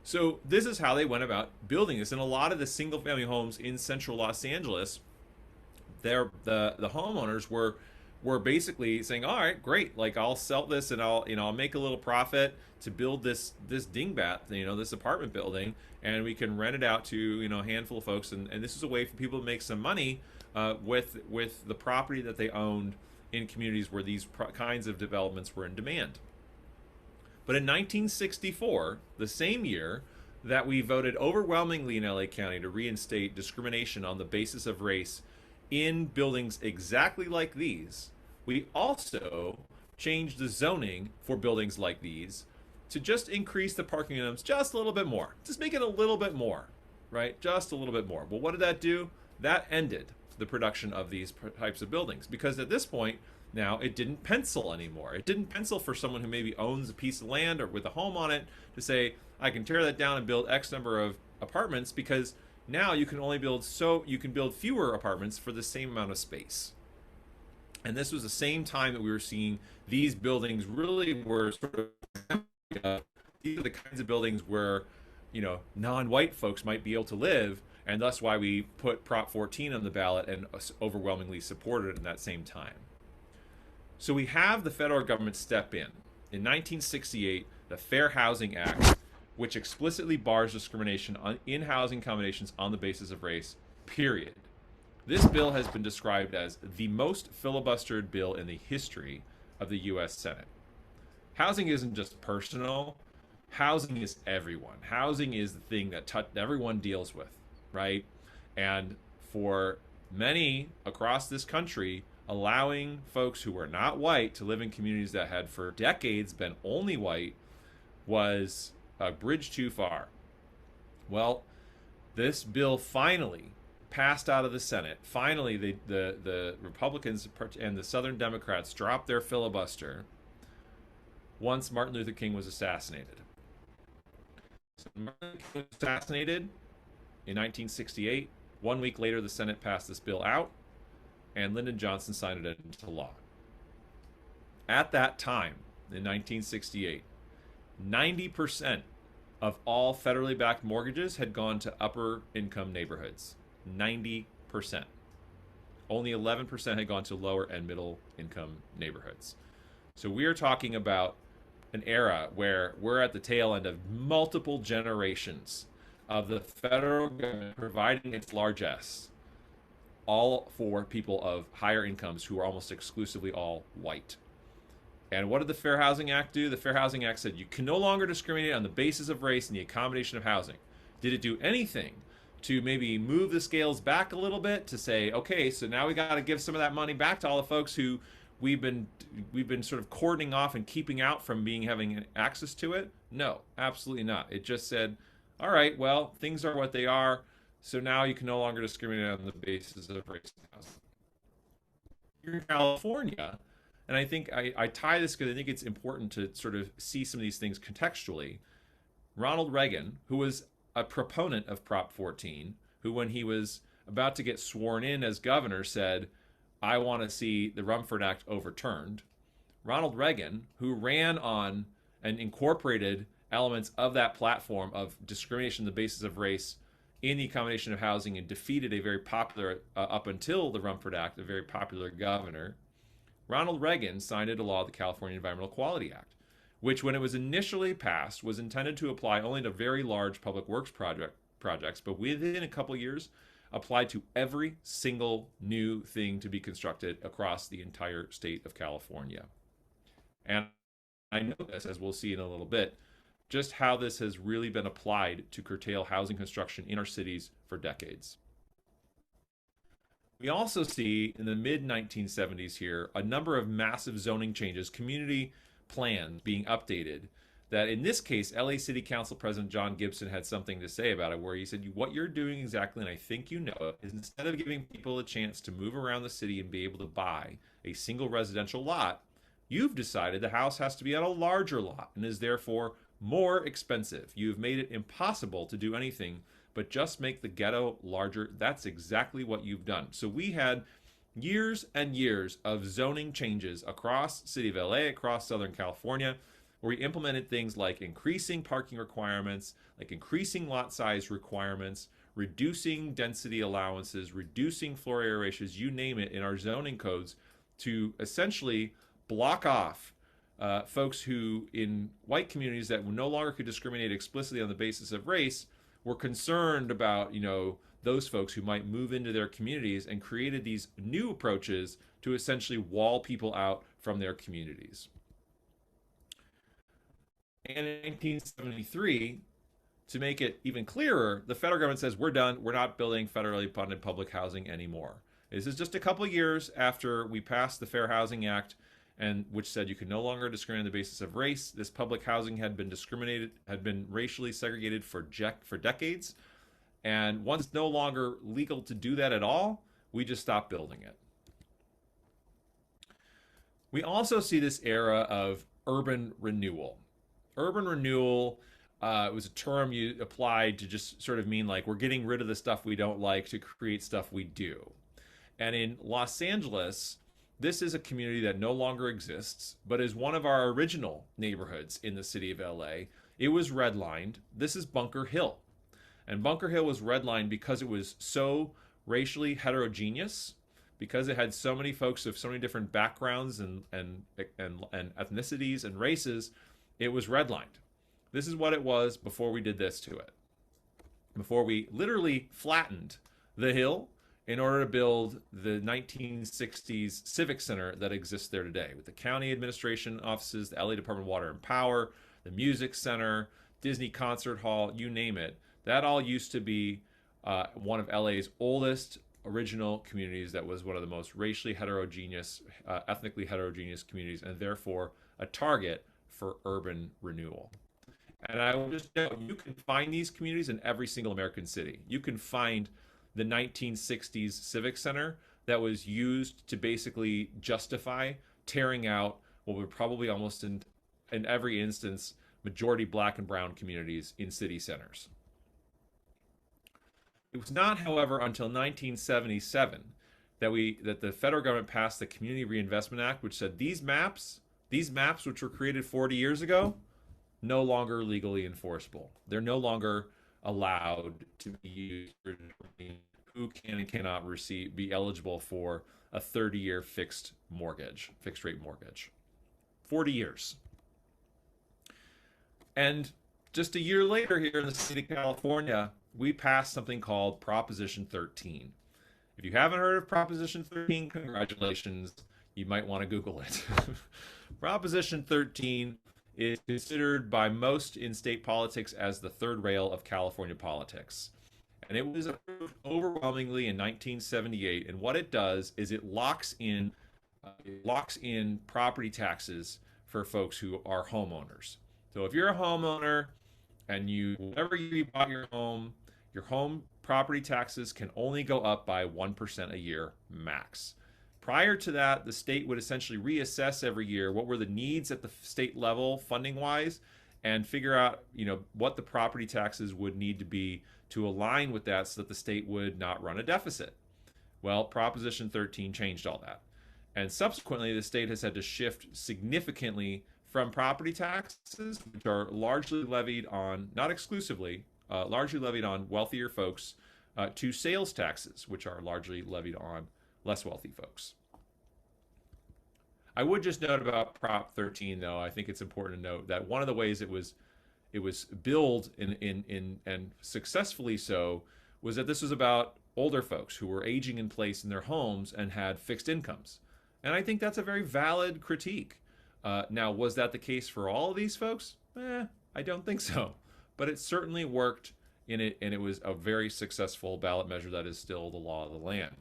So this is how they went about building this. And a lot of the single-family homes in central Los Angeles, the homeowners were basically saying, all right, great, like I'll sell this and I'll make a little profit to build this dingbat, this apartment building, and we can rent it out to a handful of folks, and this is a way for people to make some money with the property that they owned in communities where these kinds of developments were in demand. But in 1964, the same year that we voted overwhelmingly in LA County to reinstate discrimination on the basis of race in buildings exactly like these, we also changed the zoning for buildings like these to just increase the parking minimums just a little bit more. Just make it a little bit more, right? Just a little bit more. Well, what did that do? That ended the production of these types of buildings, because at this point now it didn't pencil anymore. It didn't pencil for someone who maybe owns a piece of land or with a home on it to say, I can tear that down and build X number of apartments, because now you can only build fewer apartments for the same amount of space. And this was the same time that we were seeing these buildings really were sort of, these are the kinds of buildings where, non-white folks might be able to live, and that's why we put Prop 14 on the ballot and overwhelmingly supported it in that same time. So we have the federal government step in. In 1968, the Fair Housing Act, which explicitly bars discrimination in housing accommodations on the basis of race, period. This bill has been described as the most filibustered bill in the history of the U.S. Senate. Housing isn't just personal. Housing is everyone. Housing is the thing that everyone deals with, right? And for many across this country, allowing folks who were not white to live in communities that had for decades been only white was a bridge too far. Well, this bill finally passed out of the Senate. Finally, the Republicans and the Southern Democrats dropped their filibuster once Martin Luther King was assassinated. So Martin Luther King was assassinated in 1968. 1 week later, the Senate passed this bill out, and Lyndon Johnson signed it into law. At that time, in 1968, 90% of all federally backed mortgages had gone to upper income neighborhoods. 90%. Only 11% had gone to lower and middle income neighborhoods. So we are talking about an era where we're at the tail end of multiple generations of the federal government providing its largesse, all for people of higher incomes who are almost exclusively all white. And what did the Fair Housing Act do? The Fair Housing Act said you can no longer discriminate on the basis of race in the accommodation of housing. Did it do anything to maybe move the scales back a little bit to say, okay, so now we got to give some of that money back to all the folks who we've been sort of cordoning off and keeping out from having access to it? No, absolutely not. It just said, all right, well, things are what they are, so now you can no longer discriminate on the basis of race in housing. Here in California, and I think I tie this because I think it's important to sort of see some of these things contextually. Ronald Reagan, who was a proponent of Prop 14, who when he was about to get sworn in as governor said, I want to see the Rumford Act overturned. Ronald Reagan, who ran on and incorporated elements of that platform of discrimination on the basis of race in the accommodation of housing and defeated a very popular, up until the Rumford Act, a very popular governor, Ronald Reagan signed into law the California Environmental Quality Act, which when it was initially passed was intended to apply only to very large public works projects, but within a couple of years applied to every single new thing to be constructed across the entire state of California. And I know this, as we'll see in a little bit, just how this has really been applied to curtail housing construction in our cities for decades. We also see in the mid-1970s here a number of massive zoning changes, community plans being updated, that in this case, LA City Council President John Gibson had something to say about it, where he said, what you're doing exactly, and I think you know it, is instead of giving people a chance to move around the city and be able to buy a single residential lot, you've decided the house has to be on a larger lot and is therefore more expensive. You've made it impossible to do anything but just make the ghetto larger. That's exactly what you've done. So we had years and years of zoning changes across the city of LA, across Southern California, where we implemented things like increasing parking requirements, like increasing lot size requirements, reducing density allowances, reducing floor area ratios, you name it, in our zoning codes to essentially block off folks who in white communities that no longer could discriminate explicitly on the basis of race were concerned about, those folks who might move into their communities, and created these new approaches to essentially wall people out from their communities. And in 1973, to make it even clearer, the federal government says, we're done. We're not building federally funded public housing anymore. This is just a couple of years after we passed the Fair Housing Act, and which said you can no longer discriminate on the basis of race. This public housing had been racially segregated for decades. And once it's no longer legal to do that at all, we just stopped building it. We also see this era of urban renewal. Urban renewal was a term you applied to just sort of mean like we're getting rid of the stuff we don't like to create stuff we do. And in Los Angeles, this is a community that no longer exists, but is one of our original neighborhoods in the city of LA. It was redlined. This is Bunker Hill. And Bunker Hill was redlined because it was so racially heterogeneous, because it had so many folks of so many different backgrounds and ethnicities and races. It was redlined. This is what it was before we did this to it. Before we literally flattened the hill in order to build the 1960s Civic Center that exists there today, with the county administration offices, the LA Department of Water and Power, the Music Center, Disney Concert Hall, you name it. That all used to be one of LA's oldest original communities that was one of the most racially heterogeneous, ethnically heterogeneous communities, and therefore a target for urban renewal. And I will just note, you can find these communities in every single American city. You can find the 1960s Civic Center that was used to basically justify tearing out what were probably almost in every instance majority black and brown communities in city centers. It was not, however, until 1977 that the federal government passed the Community Reinvestment Act, which said these maps which were created 40 years ago, no longer legally enforceable. They're no longer allowed to be used for determining who can and cannot be eligible for a 30-year fixed rate mortgage. 40 years. And just a year later here in the state of California, we passed something called Proposition 13. If you haven't heard of Proposition 13, congratulations. You might want to Google it. Proposition 13 is considered by most in state politics as the third rail of California politics. And it was approved overwhelmingly in 1978. And what it does is it locks in property taxes for folks who are homeowners. So if you're a homeowner and whenever you bought your home property taxes can only go up by 1% a year max. Prior to that, the state would essentially reassess every year what were the needs at the state level funding wise and figure out, what the property taxes would need to be to align with that so that the state would not run a deficit. Well, Proposition 13 changed all that. And subsequently, the state has had to shift significantly from property taxes, which are largely levied on, not exclusively, largely levied on wealthier folks, to sales taxes, which are largely levied on less wealthy folks. I would just note about Prop 13, though. I think it's important to note that one of the ways it was billed and successfully so was that this was about older folks who were aging in place in their homes and had fixed incomes. And I think that's a very valid critique. Now, was that the case for all of these folks? I don't think so. But it certainly worked in it, and it was a very successful ballot measure that is still the law of the land.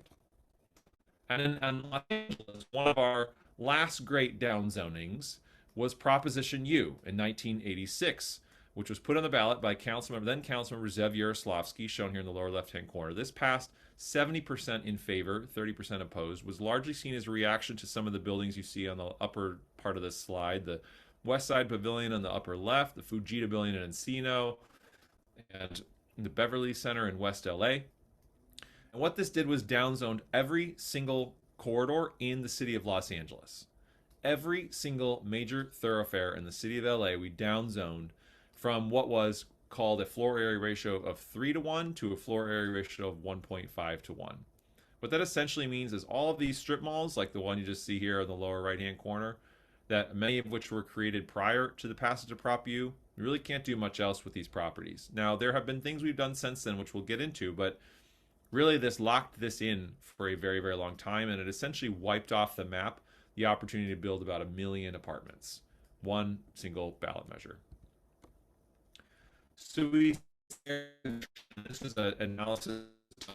And in Los Angeles, one of our last great downzonings was Proposition U in 1986, which was put on the ballot by then Councilmember Zev Yaroslavsky, shown here in the lower left-hand corner. This passed 70% in favor, 30% opposed, was largely seen as a reaction to some of the buildings you see on the upper part of this slide, the West Side Pavilion on the upper left, the Fujita Pavilion in Encino, and the Beverly Center in West LA. And what this did was downzoned every single corridor in the city of Los Angeles. Every single major thoroughfare in the city of LA, we downzoned from what was called a floor area ratio of 3-to-1 to a floor area ratio of 1.5-to-1. What that essentially means is all of these strip malls, like the one you just see here in the lower right-hand corner, that many of which were created prior to the passage of Prop U, we really can't do much else with these properties. Now, there have been things we've done since then, which we'll get into, but really this locked this in for a very, very long time, and it essentially wiped off the map the opportunity to build about 1 million apartments. One single ballot measure. So this is an analysis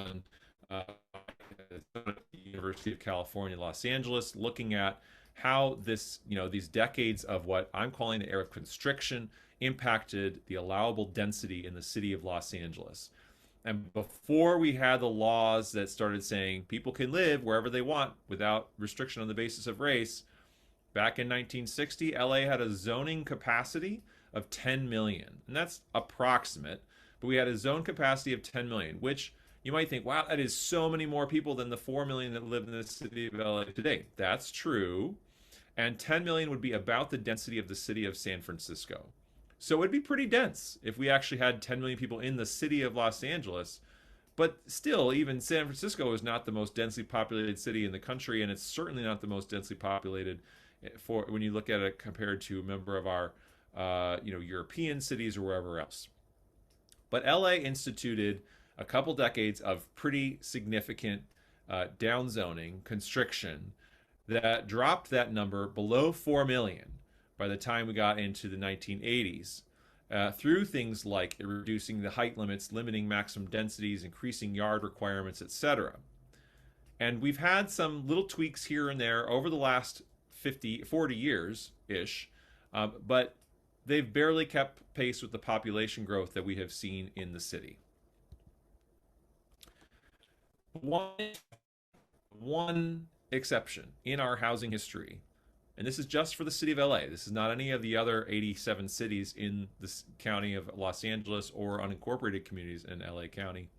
on the University of California, Los Angeles, looking at how this, these decades of what I'm calling the era of constriction impacted the allowable density in the city of Los Angeles. And before we had the laws that started saying people can live wherever they want without restriction on the basis of race, back in 1960, LA had a zoning capacity of 10 million. And that's approximate, but we had a zone capacity of 10 million, which, You might think, wow, that is so many more people than the 4 million that live in the city of LA today. That's true. And 10 million would be about the density of the city of San Francisco. So it'd be pretty dense if we actually had 10 million people in the city of Los Angeles. But still, even San Francisco is not the most densely populated city in the country, and it's certainly not the most densely populated for when you look at it compared to a member of our European cities or wherever else. But LA instituted a couple decades of pretty significant downzoning, constriction, that dropped that number below 4 million by the time we got into the 1980s, through things like reducing the height limits, limiting maximum densities, increasing yard requirements, etc. And we've had some little tweaks here and there over the last 40 years-ish, but they've barely kept pace with the population growth that we have seen in the city. One exception in our housing history, and this is just for the city of LA, this is not any of the other 87 cities in the county of Los Angeles or unincorporated communities in LA County,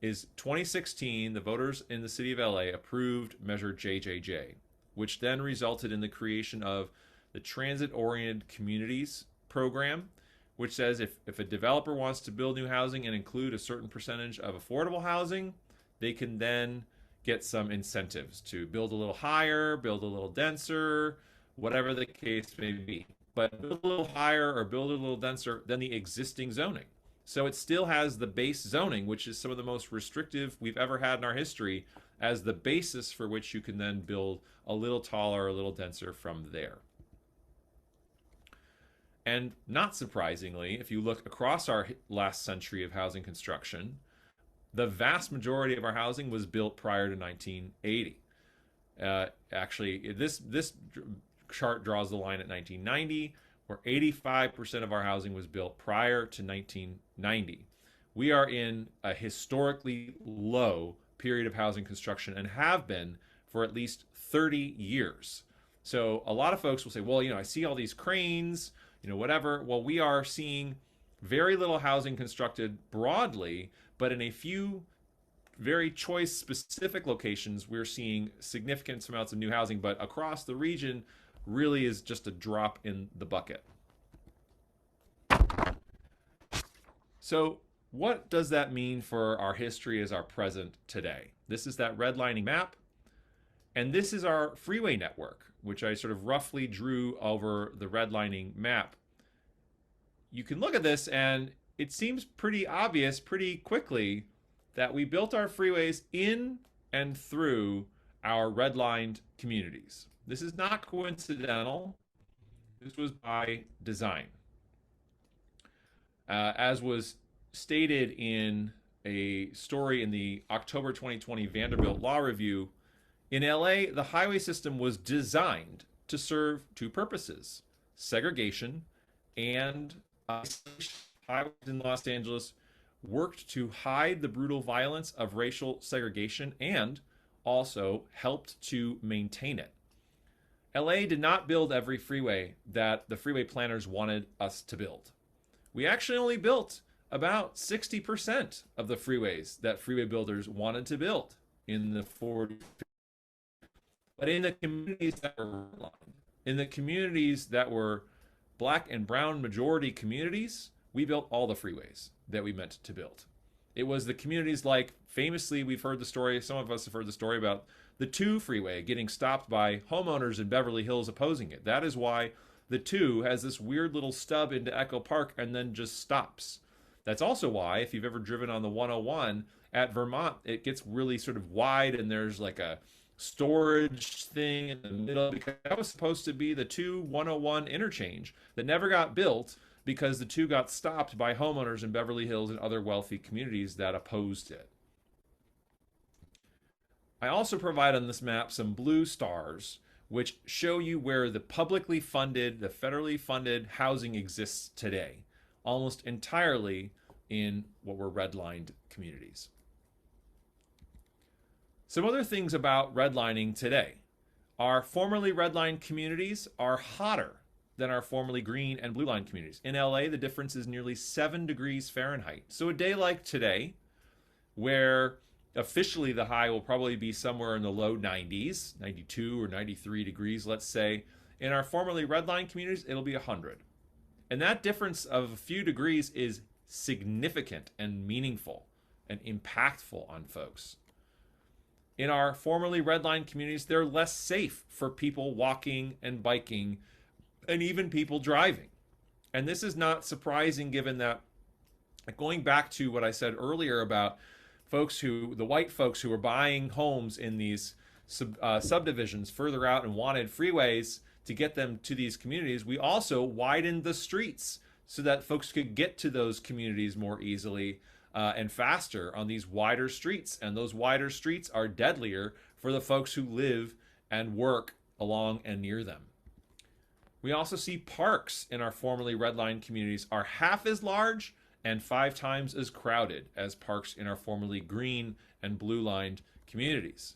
is 2016, the voters in the city of LA approved Measure JJJ, which then resulted in the creation of the Transit-Oriented Communities program, which says if a developer wants to build new housing and include a certain percentage of affordable housing, they can then get some incentives to build a little higher, build a little denser, whatever the case may be. But build a little higher or build a little denser than the existing zoning. So it still has the base zoning, which is some of the most restrictive we've ever had in our history, as the basis for which you can then build a little taller, a little denser from there. And not surprisingly, if you look across our last century of housing construction, the vast majority of our housing was built prior to 1980. Actually, this chart draws the line at 1990, where 85% of our housing was built prior to 1990. We are in a historically low period of housing construction and have been for at least 30 years. So a lot of folks will say, well, I see all these cranes, whatever. Well, we are seeing very little housing constructed broadly, but in a few very choice specific locations, we're seeing significant amounts of new housing, but across the region really is just a drop in the bucket. So what does that mean for our history as our present today? This is that redlining map, and this is our freeway network, which I sort of roughly drew over the redlining map. You can look at this and it seems pretty obvious pretty quickly that we built our freeways in and through our redlined communities. This is not coincidental. This was by design. As was stated in a story in the October 2020 Vanderbilt Law Review, in LA, the highway system was designed to serve two purposes: segregation and isolation. Highways in Los Angeles worked to hide the brutal violence of racial segregation and also helped to maintain it. LA did not build every freeway that the freeway planners wanted us to build. We actually only built about 60% of the freeways that freeway builders wanted to build in the 40s. But in the communities that were redlined, in the communities that were Black and brown majority communities, we built all the freeways that we meant to build. It was the communities like, famously, we've heard the story, some of us have heard the story about the 2 freeway getting stopped by homeowners in Beverly Hills opposing it. That is why the 2 has this weird little stub into Echo Park and then just stops. That's also why, if you've ever driven on the 101 at Vermont, it gets really sort of wide and there's like a storage thing in the middle, because that was supposed to be the 2-101 interchange that never got built because the 2 got stopped by homeowners in Beverly Hills and other wealthy communities that opposed it. I also provide on this map some blue stars which show you where the publicly funded, the federally funded housing exists today, almost entirely in what were redlined communities. Some other things about redlining today. Our formerly redlined communities are hotter than our formerly green and blue line communities. In LA, the difference is nearly 7 degrees Fahrenheit. So a day like today, where officially the high will probably be somewhere in the low 90s, 92 or 93 degrees, let's say. In our formerly red line communities, it'll be 100. And that difference of a few degrees is significant and meaningful and impactful on folks. In our formerly red line communities, they're less safe for people walking and biking and even people driving. And this is not surprising given that, going back to what I said earlier about the white folks who were buying homes in these subdivisions further out and wanted freeways to get them to these communities, we also widened the streets so that folks could get to those communities more easily and faster on these wider streets. And those wider streets are deadlier for the folks who live and work along and near them. We also see parks in our formerly red line communities are half as large and 5 times as crowded as parks in our formerly green and blue lined communities.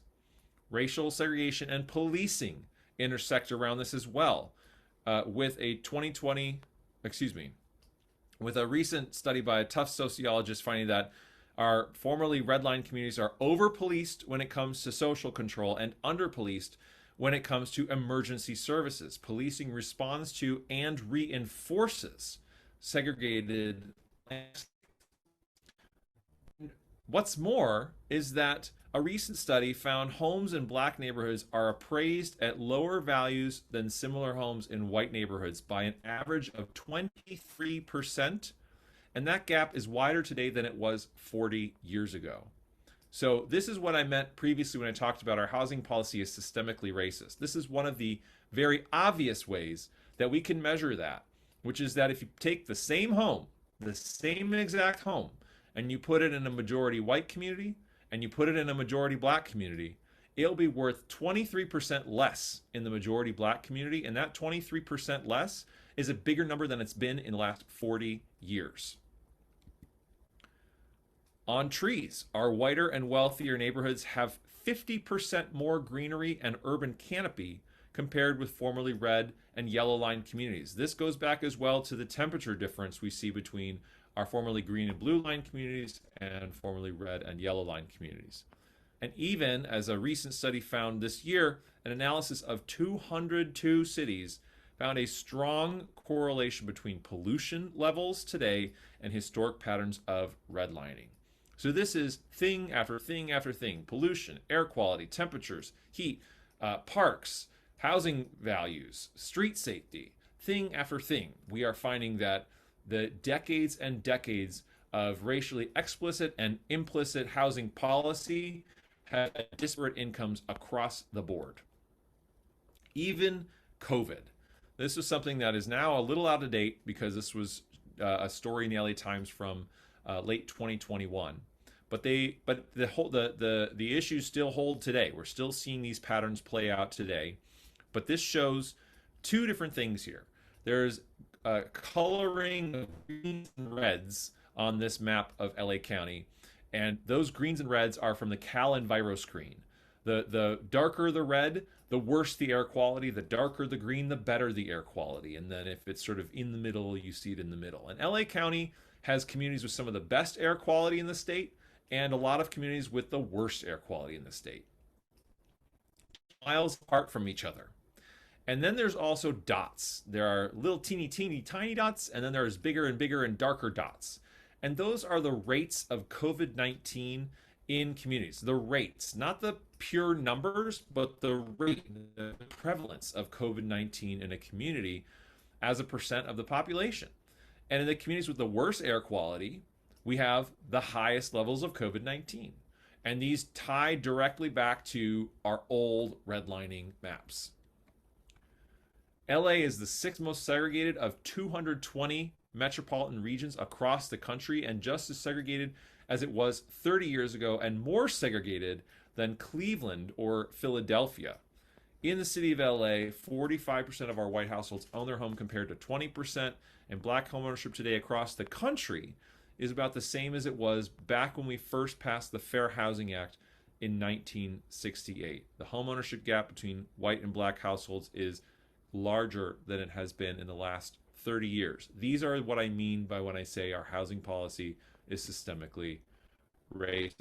Racial segregation and policing intersect around this as well, with a recent study by a Tufts sociologist finding that our formerly red line communities are over-policed when it comes to social control and under-policed when it comes to emergency services. Policing responds to and reinforces segregated. What's more is that a recent study found homes in black neighborhoods are appraised at lower values than similar homes in white neighborhoods by an average of 23%, and that gap is wider today than it was 40 years ago. So this is what I meant previously when I talked about our housing policy is systemically racist. This is one of the very obvious ways that we can measure that, which is that if you take the same home, the same exact home, and you put it in a majority white community and you put it in a majority black community, it'll be worth 23% less in the majority black community, and that 23% less is a bigger number than it's been in the last 40 years. On trees, our whiter and wealthier neighborhoods have 50% more greenery and urban canopy compared with formerly red and yellow line communities. This goes back as well to the temperature difference we see between our formerly green and blue line communities and formerly red and yellow line communities. And even as a recent study found this year, an analysis of 202 cities found a strong correlation between pollution levels today and historic patterns of redlining. So this is thing after thing after thing: pollution, air quality, temperatures, heat, parks, housing values, street safety, thing after thing. We are finding that the decades and decades of racially explicit and implicit housing policy have disparate incomes across the board. Even COVID. This was something that is now a little out of date because this was a story in the LA Times from late 2021. But the issues still hold today. We're still seeing these patterns play out today. But this shows two different things here. There's coloring of greens and reds on this map of LA County, and those greens and reds are from the Cal Enviro screen. The darker the red, the worse the air quality. The darker the green, the better the air quality. And then if it's sort of in the middle, you see it in the middle. And LA County has communities with some of the best air quality in the state and a lot of communities with the worst air quality in the state, miles apart from each other. And then there's also dots. There are little teeny tiny dots, and then there's bigger and bigger and darker dots. And those are the rates of COVID-19 in communities. The rates, not the pure numbers, but the rate, the prevalence of COVID-19 in a community as a percent of the population. And in the communities with the worst air quality, we have the highest levels of COVID-19. And these tie directly back to our old redlining maps. LA is the 6th most segregated of 220 metropolitan regions across the country, and just as segregated as it was 30 years ago, and more segregated than Cleveland or Philadelphia. In the city of LA, 45% of our white households own their home compared to 20%, and black homeownership today across the country is about the same as it was back when we first passed the Fair Housing Act in 1968. The homeownership gap between white and black households is larger than it has been in the last 30 years. These are what I mean by when I say our housing policy is systemically race.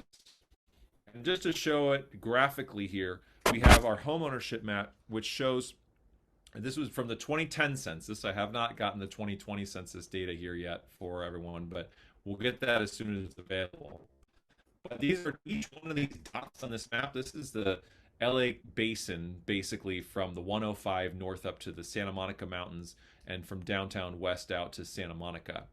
And just to show it graphically here, we have our homeownership map, which shows, and this was from the 2010 census. I have not gotten the 2020 census data here yet for everyone, but we'll get that as soon as it's available. But these are each one of these dots on this map. This is the LA basin, basically from the 105 north up to the Santa Monica Mountains and from downtown west out to Santa Monica.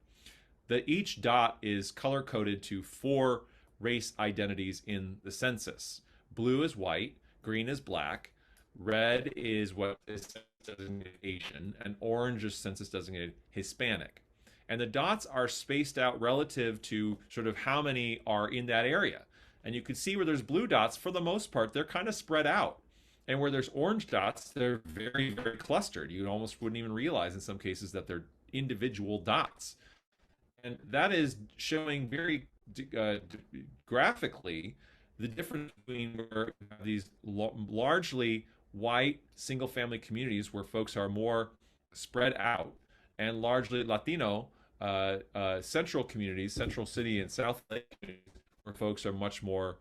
Each dot is color coded to 4 race identities in the census. Blue is white, green is black, red is what is census designated Asian, and orange is census designated Hispanic. And the dots are spaced out relative to sort of how many are in that area. And you can see where there's blue dots, for the most part, they're kind of spread out. And where there's orange dots, they're very, very clustered. You almost wouldn't even realize in some cases that they're individual dots. And that is showing very graphically the difference between where you have these largely white single-family communities where folks are more spread out, and largely Latino central communities, Central City and South Lake communities, where folks are much more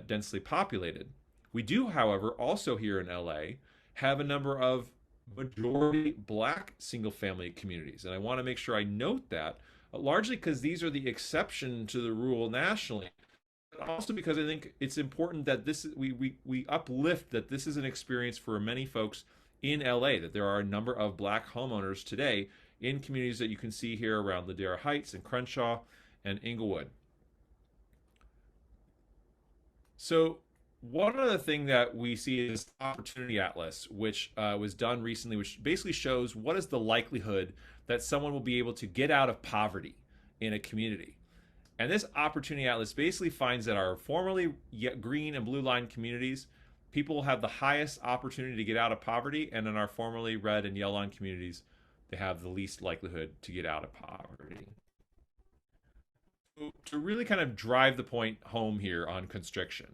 densely populated. We do, however, also here in LA, have a number of majority black single-family communities. And I want to make sure I note that, largely because these are the exception to the rule nationally, but also because I think it's important that we uplift that this is an experience for many folks in LA, that there are a number of black homeowners today in communities that you can see here around Ladera Heights and Crenshaw and Inglewood. So one other thing that we see is Opportunity Atlas, which was done recently, which basically shows what is the likelihood that someone will be able to get out of poverty in a community. And this Opportunity Atlas basically finds that our formerly green and blue line communities, people have the highest opportunity to get out of poverty, and in our formerly red and yellow line communities, they have the least likelihood to get out of poverty. To really kind of drive the point home here on constriction,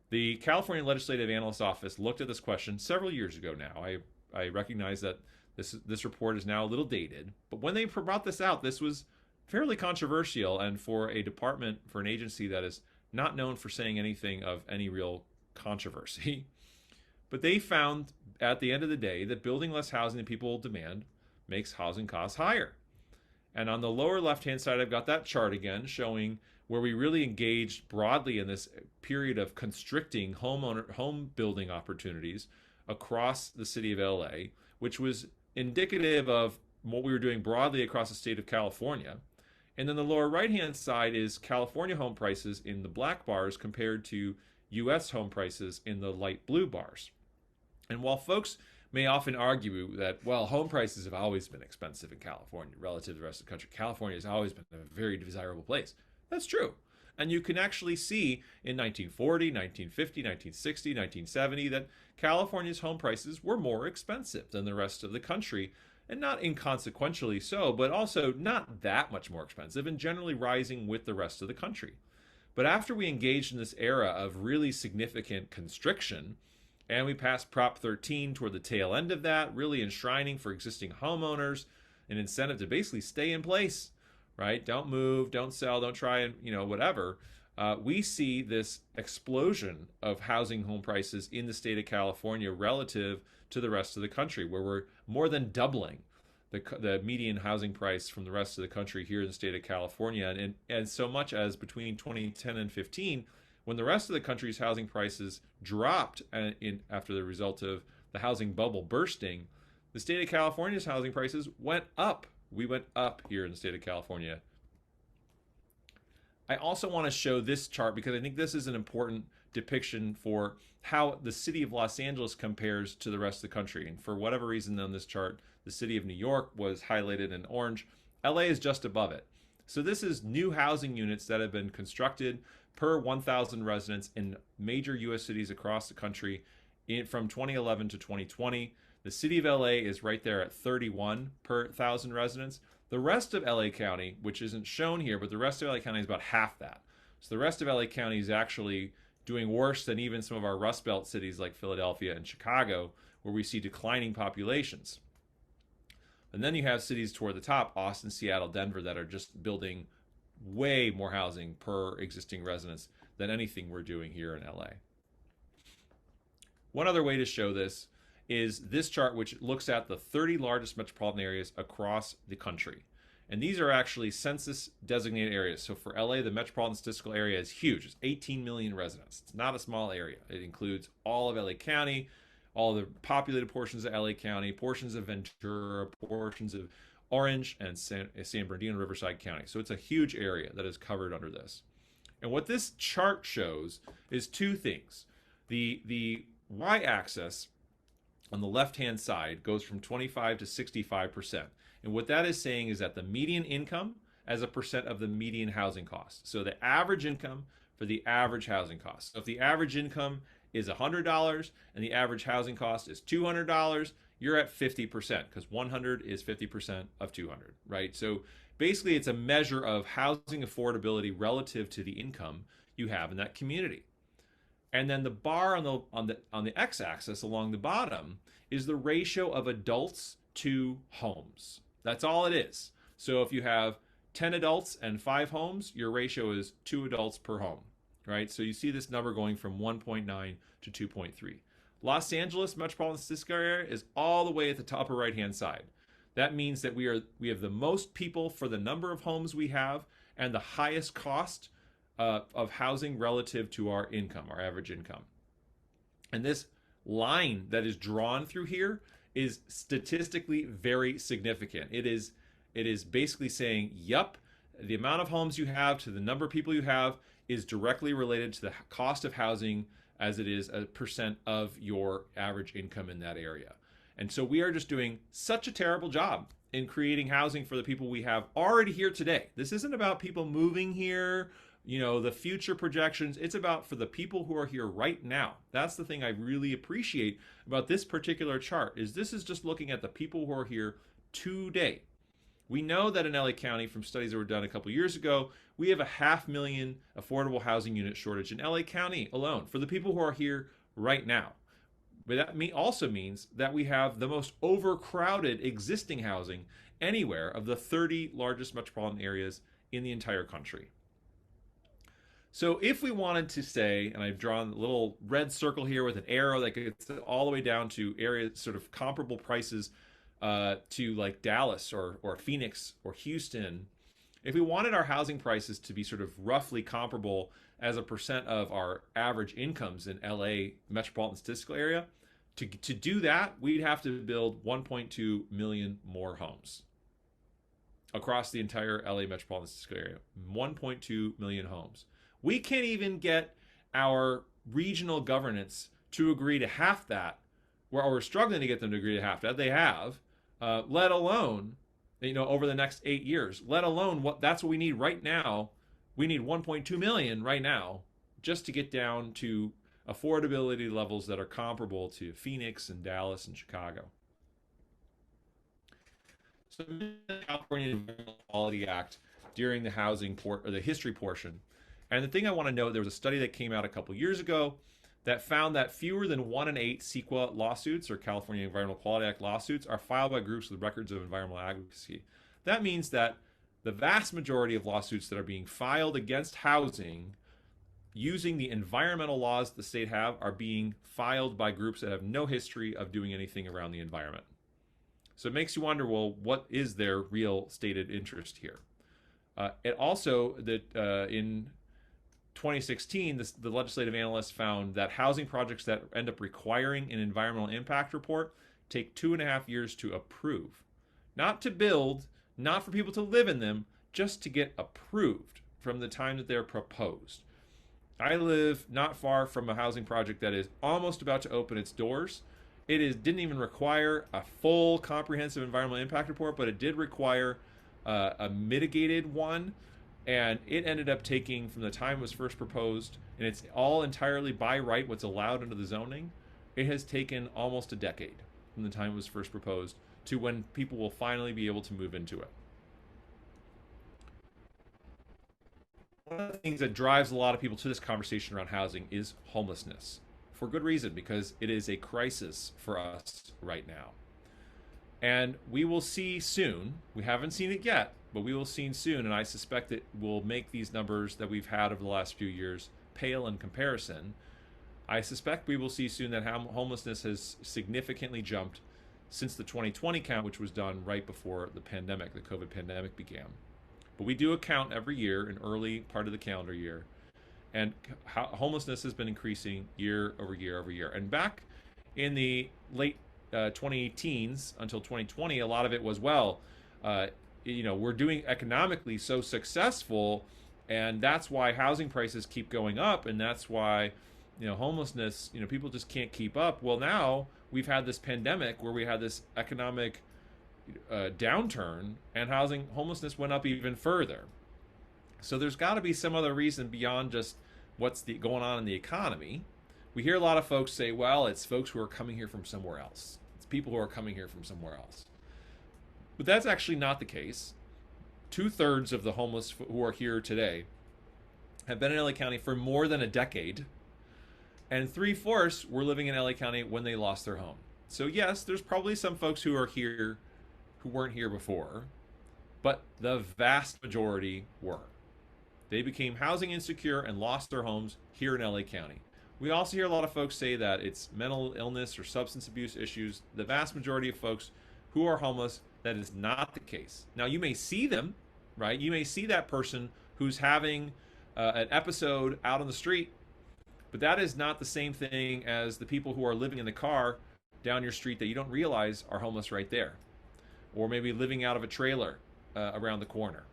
the California Legislative Analyst's Office looked at this question several years ago now. I recognize that this report is now a little dated, but when they brought this out, this was fairly controversial, and for a department, for an agency that is not known for saying anything of any real controversy. But they found at the end of the day that building less housing than people demand makes housing costs higher. And on the lower left-hand side, I've got that chart again showing where we really engaged broadly in this period of constricting home building opportunities across the city of LA, which was indicative of what we were doing broadly across the state of California. And then the lower right-hand side is California home prices in the black bars compared to U.S. home prices in the light blue bars. And while folks may often argue that, well, home prices have always been expensive in California relative to the rest of the country, California has always been a very desirable place. That's true. And you can actually see in 1940, 1950, 1960, 1970 that California's home prices were more expensive than the rest of the country, and not inconsequentially so, but also not that much more expensive and generally rising with the rest of the country. But after we engaged in this era of really significant constriction, and we passed Prop 13 toward the tail end of that, really enshrining for existing homeowners an incentive to basically stay in place, right? Don't move, don't sell, don't try and, whatever. We see this explosion of housing home prices in the state of California relative to the rest of the country, where we're more than doubling the median housing price from the rest of the country here in the state of California. And so much as between 2010 and 15, when the rest of the country's housing prices dropped after the result of the housing bubble bursting, the state of California's housing prices went up. We went up here in the state of California. I also want to show this chart because I think this is an important depiction for how the city of Los Angeles compares to the rest of the country. And for whatever reason on this chart, the city of New York was highlighted in orange. LA is just above it. So this is new housing units that have been constructed per 1,000 residents in major U.S. cities across the country from 2011 to 2020. The city of LA is right there at 31 per 1,000 residents. The rest of LA County, which isn't shown here, but the rest of LA County is about half that. So the rest of LA County is actually doing worse than even some of our Rust Belt cities like Philadelphia and Chicago, where we see declining populations. And then you have cities toward the top, Austin, Seattle, Denver, that are just building way more housing per existing residence than anything we're doing here in LA. One other way to show this is this chart, which looks at the 30 largest metropolitan areas across the country. And these are actually census designated areas. So for LA, the metropolitan statistical area is huge. It's 18 million residents. It's not a small area. It includes all of LA County, all the populated portions of LA County, portions of Ventura, portions of Orange, and San Bernardino and Riverside County. So it's a huge area that is covered under this. And what this chart shows is two things. The y-axis on the left-hand side goes from 25 to 65%. And what that is saying is that the median income as a percent of the median housing cost. So the average income for the average housing cost. So if the average income is $100 and the average housing cost is $200, you're at 50% because 100 is 50% of 200, right? So basically it's a measure of housing affordability relative to the income you have in that community. And then the bar on the x-axis along the bottom is the ratio of adults to homes. That's all it is. So if you have 10 adults and 5 homes, your ratio is 2 adults per home, right? So you see this number going from 1.9 to 2.3. Los Angeles metropolitan statistical area is all the way at the top upper right-hand side. That means that we have the most people for the number of homes we have and the highest cost of housing relative to our income, our average income. And this line that is drawn through here is statistically very significant. It is basically saying, yup, the amount of homes you have to the number of people you have is directly related to the cost of housing as it is a percent of your average income in that area. And so we are just doing such a terrible job in creating housing for the people we have already here today. This isn't about people moving here, you know, the future projections. It's about for the people who are here right now. That's the thing I really appreciate about this particular chart, is this is just looking at the people who are here today. We know that in LA County, from studies that were done a couple years ago, we have a 500,000 affordable housing unit shortage in LA County alone for the people who are here right now. But that also means that we have the most overcrowded existing housing anywhere of the 30 largest metropolitan areas in the entire country. So if we wanted to say, and I've drawn a little red circle here with an arrow that gets all the way down to areas sort of comparable prices to like Dallas or Phoenix or Houston, if we wanted our housing prices to be sort of roughly comparable as a percent of our average incomes in LA metropolitan statistical area, to do that, we'd have to build 1.2 million more homes across the entire LA metropolitan statistical area. 1.2 million homes. We can't even get our regional governance to agree to half that, or we're struggling to get them to agree to half that. They have, let alone, you know, over the next 8 years, let alone that's what we need right now. We need 1.2 million right now just to get down to affordability levels that are comparable to Phoenix and Dallas and Chicago. So the California Environmental Quality Act during the housing or the history portion. And the thing I want to note, there was a study that came out a couple years ago that found that fewer than 1 in 8 CEQA lawsuits, or California Environmental Quality Act lawsuits, are filed by groups with records of environmental advocacy. That means that the vast majority of lawsuits that are being filed against housing using the environmental laws the state have are being filed by groups that have no history of doing anything around the environment. So it makes you wonder, well, what is their real stated interest here? It also, that in 2016, the legislative analysts found that housing projects that end up requiring an environmental impact report take 2.5 years to approve. Not to build, not for people to live in them, just to get approved from the time that they're proposed. I live not far from a housing project that is almost about to open its doors. Didn't even require a full comprehensive environmental impact report, but it did require a mitigated one. And it ended up taking, from the time it was first proposed, and it's all entirely by right what's allowed under the zoning, it has taken almost a decade from the time it was first proposed to when people will finally be able to move into it. One of the things that drives a lot of people to this conversation around housing is homelessness. For good reason, because it is a crisis for us right now. And we will see soon, we haven't seen it yet, but we will see soon, and I suspect it will make these numbers that we've had over the last few years pale in comparison. I suspect we will see soon that homelessness has significantly jumped since the 2020 count, which was done right before the pandemic, the COVID pandemic began. But we do a count every year, in early part of the calendar year, and homelessness has been increasing year over year over year. And back in the late 2010s until 2020, a lot of it was, well, we're doing economically so successful, and that's why housing prices keep going up, and that's why homelessness, people just can't keep up. Well, now we've had this pandemic where we had this economic downturn, and homelessness went up even further. So there's got to be some other reason beyond just what's going on in the economy. We hear a lot of folks say, well, it's folks who are coming here from somewhere else. It's people who are coming here from somewhere else. But that's actually not the case. 2/3 of the homeless who are here today have been in LA County for more than a decade, and 3/4 were living in LA County when they lost their home. So yes, there's probably some folks who are here who weren't here before, but the vast majority were. They became housing insecure and lost their homes here in LA County. We also hear a lot of folks say that it's mental illness or substance abuse issues. The vast majority of folks who are homeless, that is not the case. Now, you may see them, right? You may see that person who's having an episode out on the street, but that is not the same thing as the people who are living in the car down your street that you don't realize are homeless right there, or maybe living out of a trailer around the corner,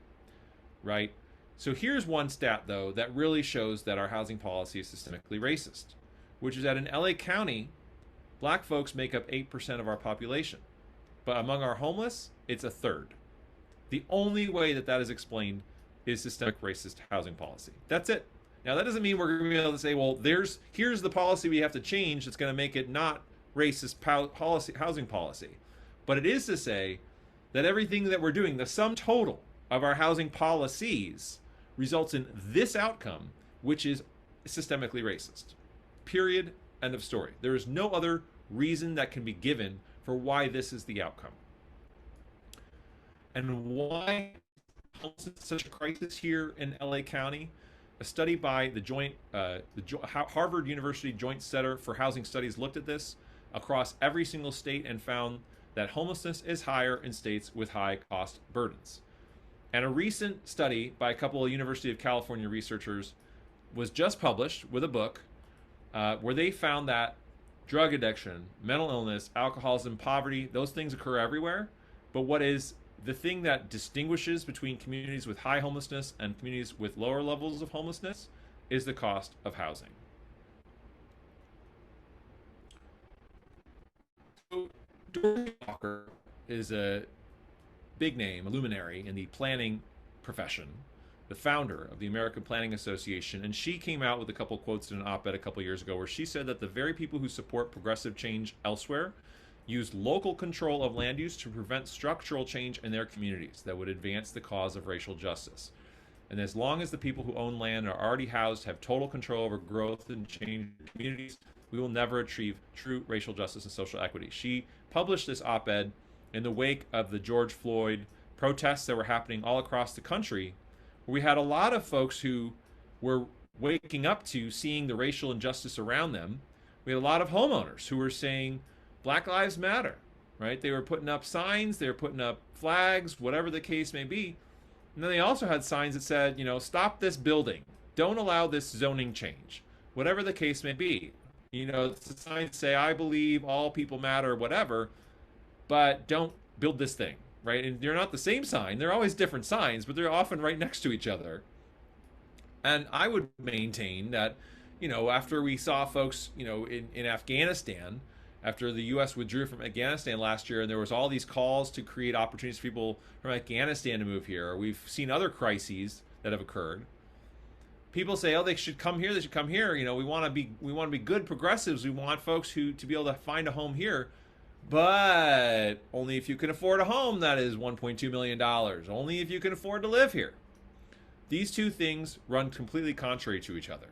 right? So here's one stat, though, that really shows that our housing policy is systemically racist, which is that in LA County, black folks make up 8% of our population. But among our homeless, it's 1/3. The only way that is explained is systemic racist housing policy. That's it. Now, that doesn't mean we're going to be able to say, well, here's the policy we have to change that's going to make it not racist housing policy. But it is to say that everything that we're doing, the sum total of our housing policies, results in this outcome, which is systemically racist. Period. End of story. There is no other reason that can be given for why this is the outcome. And why is such a crisis here in LA County? A study by the Harvard University Joint Center for Housing Studies looked at this across every single state and found that homelessness is higher in states with high cost burdens. And a recent study by a couple of University of California researchers was just published with a book where they found that drug addiction, mental illness, alcoholism, poverty, those things occur everywhere. But what is the thing that distinguishes between communities with high homelessness and communities with lower levels of homelessness is the cost of housing. So Dorothy Walker is a big name, a luminary in the planning profession, the founder of the American Planning Association, and she came out with a couple quotes in an op-ed a couple years ago where she said that the very people who support progressive change elsewhere use local control of land use to prevent structural change in their communities that would advance the cause of racial justice. And as long as the people who own land and are already housed have total control over growth and change in communities, we will never achieve true racial justice and social equity. She published this op-ed in the wake of the George Floyd protests that were happening all across the country, where we had a lot of folks who were waking up to seeing the racial injustice around them. We had a lot of homeowners who were saying, Black Lives Matter, right? They were putting up signs, they were putting up flags, whatever the case may be. And then they also had signs that said, stop this building. Don't allow this zoning change, whatever the case may be. The signs say, I believe all people matter, whatever, but don't build this thing, right? And they're not the same sign. They're always different signs, but they're often right next to each other. And I would maintain that, after we saw folks, in Afghanistan, after the U.S. withdrew from Afghanistan last year, and there was all these calls to create opportunities for people from Afghanistan to move here. We've seen other crises that have occurred. People say, "Oh, they should come here. They should come here." We want to be good progressives. We want folks to be able to find a home here, but only if you can afford a home that is $1.2 million. Only if you can afford to live here. These two things run completely contrary to each other,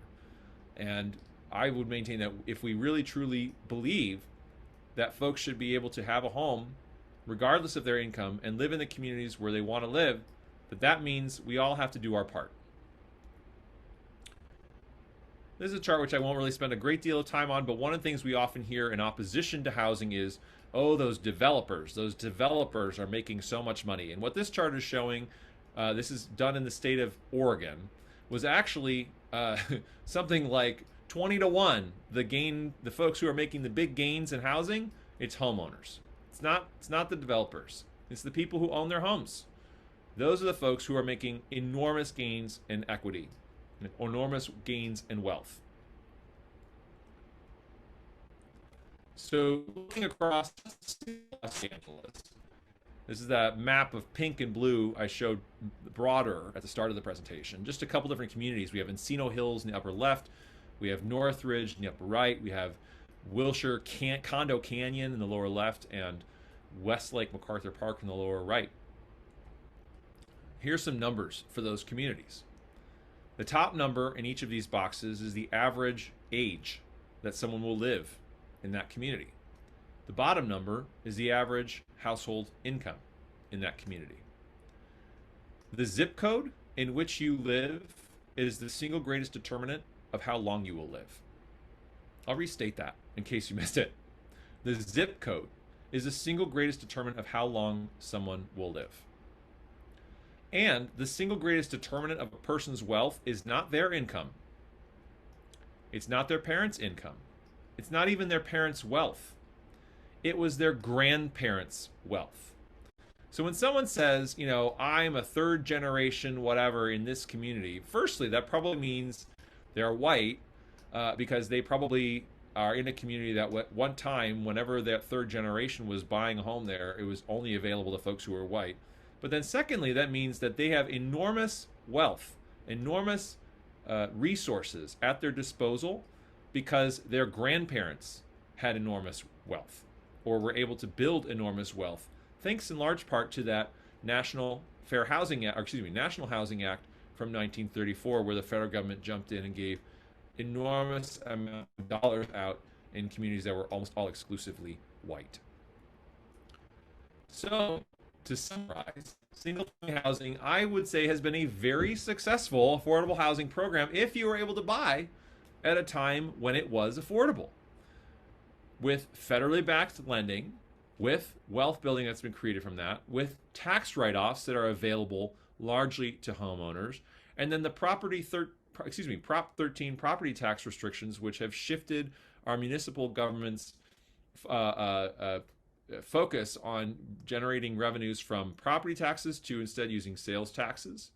and I would maintain that if we really truly believe that folks should be able to have a home regardless of their income and live in the communities where they want to live, But that means we all have to do our part. This is a chart which I won't really spend a great deal of time on, but one of the things we often hear in opposition to housing is, oh, those developers are making so much money. And what this chart is showing, this is done in the state of Oregon, was actually something like 20-1. The folks who are making the big gains in housing, it's homeowners. It's not the developers. It's the people who own their homes. Those are the folks who are making enormous gains in equity, enormous gains in wealth. So looking across Los Angeles, this is that map of pink and blue I showed broader at the start of the presentation. Just a couple different communities. We have Encino Hills in the upper left. We have Northridge in the upper right. We have Wilshire Condo Canyon in the lower left, and Westlake MacArthur Park in the lower right. Here's some numbers for those communities. The top number in each of these boxes is the average age that someone will live in that community. The bottom number is the average household income in that community. The zip code in which you live is the single greatest determinant of how long you will live. I'll restate that in case you missed it. The zip code is the single greatest determinant of how long someone will live. And the single greatest determinant of a person's wealth is not their income. It's not their parents' income. It's not even their parents' wealth. It was their grandparents' wealth. So when someone says, you know, I'm a third generation whatever in this community, firstly, that probably means they're white, because they probably are in a community that at one time, whenever that third generation was buying a home there, it was only available to folks who were white. But then secondly, that means that they have enormous wealth, enormous resources at their disposal because their grandparents had enormous wealth or were able to build enormous wealth, thanks in large part to that National Housing Act from 1934, where the federal government jumped in and gave enormous amount of dollars out in communities that were almost all exclusively white. So, to summarize, single-family housing, I would say, has been a very successful affordable housing program if you were able to buy at a time when it was affordable. With federally backed lending, with wealth building that's been created from that, with tax write-offs that are available largely to homeowners, and then the Prop 13 property tax restrictions, which have shifted our municipal government's focus on generating revenues from property taxes to instead using sales taxes,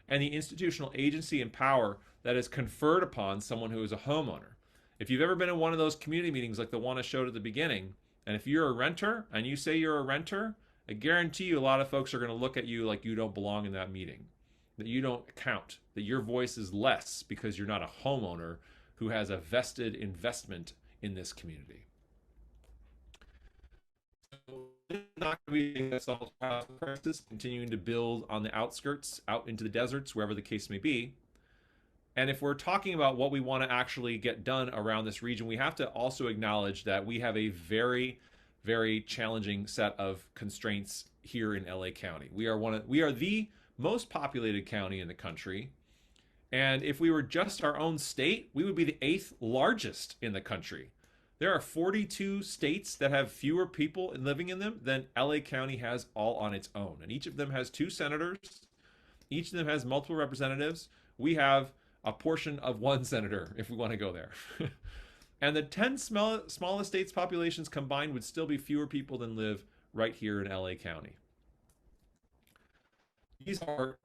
and the institutional agency and power that is conferred upon someone who is a homeowner. If you've ever been in one of those community meetings like the one I showed at the beginning, and if you're a renter and you say you're a renter, I guarantee you a lot of folks are going to look at you like you don't belong in that meeting, that you don't count, that your voice is less because you're not a homeowner who has a vested investment in this community. Not going to be a solved housing crisis, continuing to build on the outskirts, out into the deserts, wherever the case may be. And if we're talking about what we want to actually get done around this region, we have to also acknowledge that we have a very, very challenging set of constraints here in LA County. We are the most populated county in the country. And if we were just our own state, we would be the 8th largest in the country. There are 42 states that have fewer people living in them than LA County has all on its own. And each of them has 2 senators. Each of them has multiple representatives. We have a portion of 1 senator if we want to go there. And the 10 smallest states' populations combined would still be fewer people than live right here in LA County. These are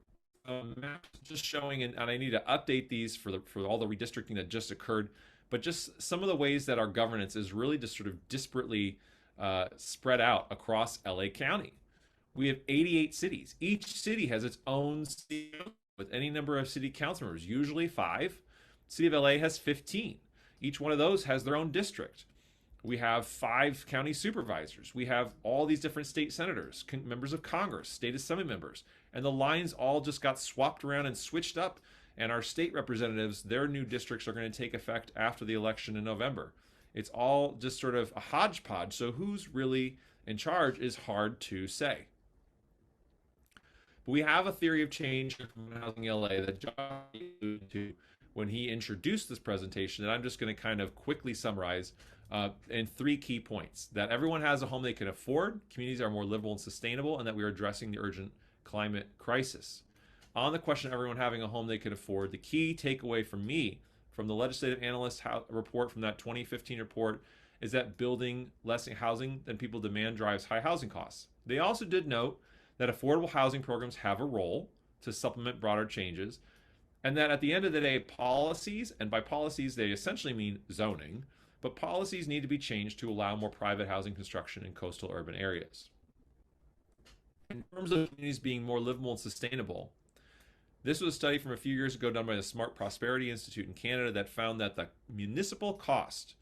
maps just showing, and I need to update these for all the redistricting that just occurred, but just some of the ways that our governance is really just sort of disparately spread out across LA County. We have 88 cities. Each city has its own city with any number of city council members, usually 5. City of LA has 15. Each one of those has their own district. We have 5 county supervisors. We have all these different state senators, members of Congress, state assembly members, and the lines all just got swapped around and switched up. And our state representatives, their new districts are going to take effect after the election in November. It's all just sort of a hodgepodge, so who's really in charge is hard to say. But we have a theory of change from Housing LA that Josh alluded to when he introduced this presentation that I'm just going to kind of quickly summarize in 3 key points: that everyone has a home they can afford, communities are more livable and sustainable, and that we are addressing the urgent climate crisis. On the question of everyone having a home they can afford, the key takeaway from me from the legislative analyst report from that 2015 report is that building less housing than people demand drives high housing costs. They also did note that affordable housing programs have a role to supplement broader changes, and that at the end of the day, policies, and by policies they essentially mean zoning, but policies need to be changed to allow more private housing construction in coastal urban areas. In terms of communities being more livable and sustainable, this was a study from a few years ago done by the Smart Prosperity Institute in Canada that found that the municipal cost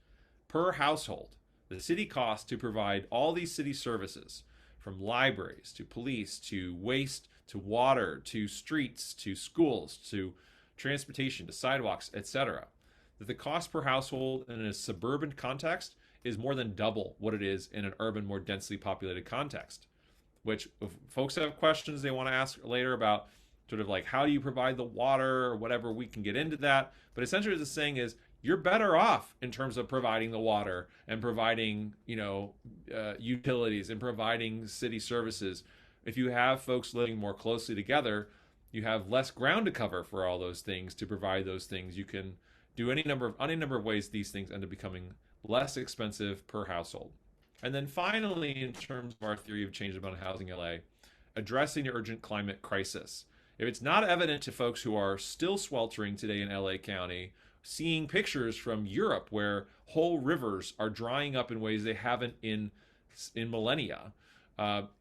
per household, the city cost to provide all these city services, from libraries to police to waste to water to streets to schools to transportation to sidewalks, etc., that the cost per household in a suburban context is more than double what it is in an urban, more densely populated context. Which, if folks have questions they want to ask later about sort of like how do you provide the water or whatever, we can get into that. But essentially what it's saying is you're better off in terms of providing the water and providing, utilities and providing city services. If you have folks living more closely together, you have less ground to cover for all those things to provide those things. You can do any number of ways these things end up becoming less expensive per household. And then finally, in terms of our theory of change about housing LA, addressing the urgent climate crisis. If it's not evident to folks who are still sweltering today in LA County, seeing pictures from Europe where whole rivers are drying up in ways they haven't in millennia,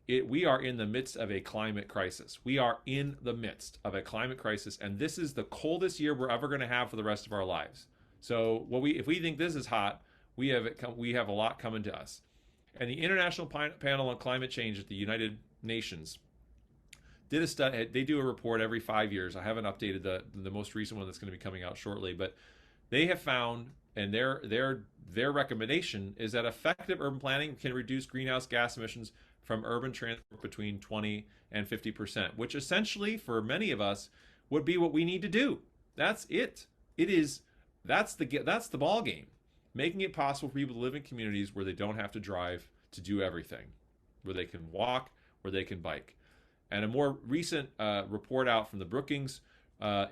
we are in the midst of a climate crisis. We are in the midst of a climate crisis, and this is the coldest year we're ever going to have for the rest of our lives. So if we think this is hot, we have a lot coming to us. And the International Panel on Climate Change at the United Nations did a study. They do a report every 5 years. I haven't updated the most recent one that's going to be coming out shortly, but they have found, and their recommendation is that effective urban planning can reduce greenhouse gas emissions from urban transport between 20 and 50%, which essentially for many of us would be what we need to do. That's it. That's the ball game. Making it possible for people to live in communities where they don't have to drive to do everything, where they can walk, where they can bike. And a more recent report out from the Brookings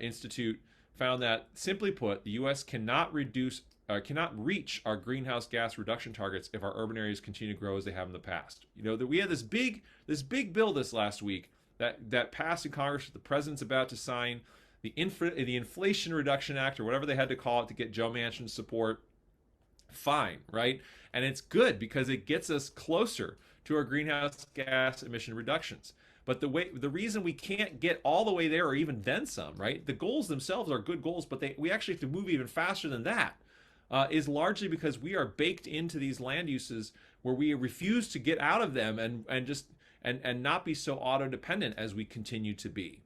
Institute found that, simply put, the U.S. cannot reach our greenhouse gas reduction targets if our urban areas continue to grow as they have in the past. That we had this big bill this last week that passed in Congress that the president's about to sign, the Inflation Reduction Act, or whatever they had to call it, to get Joe Manchin's support. Fine, right? And it's good because it gets us closer to our greenhouse gas emission reductions. But the reason we can't get all the way there, or even then some, right? The goals themselves are good goals, but we actually have to move even faster than that. Is largely because we are baked into these land uses where we refuse to get out of them and not be so auto dependent as we continue to be.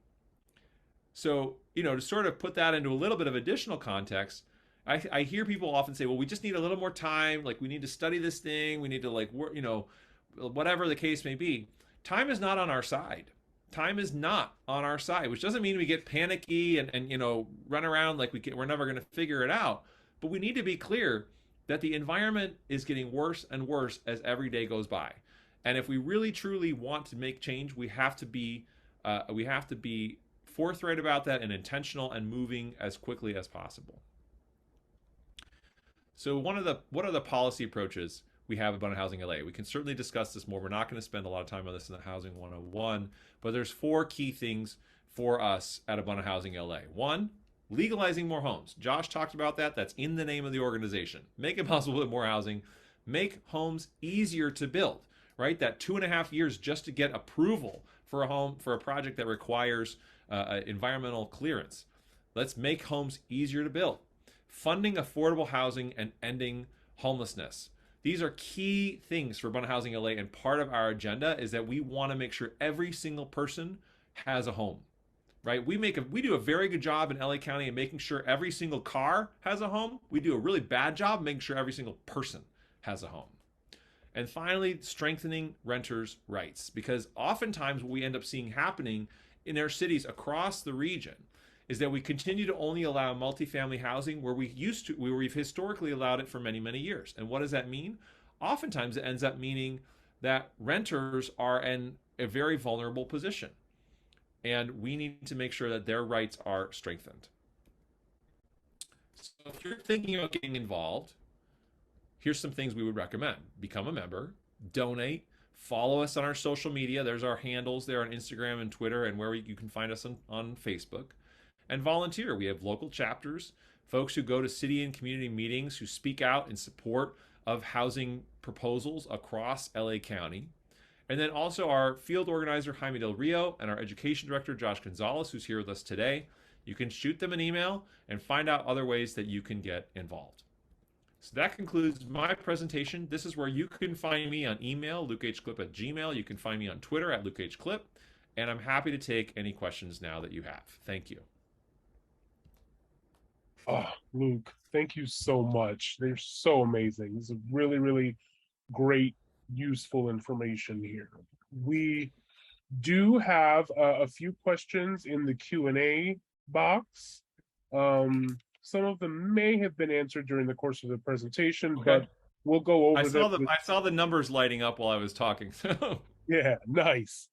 So, to sort of put that into a little bit of additional context, I hear people often say, well, we just need a little more time. Like, we need to study this thing. We need to whatever the case may be. Time is not on our side. Time is not on our side, which doesn't mean we get panicky and run around like we're never going to figure it out. But we need to be clear that the environment is getting worse and worse as every day goes by. And if we really truly want to make change, we have to be forthright about that and intentional and moving as quickly as possible. So what are the policy approaches we have about Housing LA? We can certainly discuss this more. We're not going to spend a lot of time on this in the Housing 101, but there's 4 key things for us at Abundant Housing LA. 1, legalizing more homes. Josh talked about that. That's in the name of the organization. Make it possible with more housing. Make homes easier to build, right? That 2.5 years just to get approval for a home, for a project that requires environmental clearance. Let's make homes easier to build. Funding affordable housing and ending homelessness. These are key things for Abundant Housing LA, and part of our agenda is that we want to make sure every single person has a home, right? We do a very good job in LA County in making sure every single car has a home. We do a really bad job making sure every single person has a home. And finally, strengthening renters' rights, because oftentimes what we end up seeing happening in our cities across the region is that we continue to only allow multifamily housing where we've historically allowed it for many, many years. And what does that mean? Oftentimes it ends up meaning that renters are in a very vulnerable position. And we need to make sure that their rights are strengthened. So if you're thinking about getting involved, here's some things we would recommend. Become a member, donate, follow us on our social media. There's our handles there on Instagram and Twitter, and where you can find us on Facebook. And volunteer. We have local chapters, folks who go to city and community meetings, who speak out in support of housing proposals across LA County. And then also our field organizer, Jaime Del Rio, and our education director, Josh Gonzalez, who's here with us today. You can shoot them an email and find out other ways that you can get involved. So that concludes my presentation. This is where you can find me on email, lukehklipp@gmail. You can find me on Twitter @lukehklipp. And I'm happy to take any questions now that you have. Thank you. Oh, Luke, thank you so much. They're so amazing. This is really, really great, useful information here. We do have a few questions in the Q&A box. Some of them may have been answered during the course of the presentation, but we'll go over them. I saw the numbers lighting up while I was talking. So yeah, nice.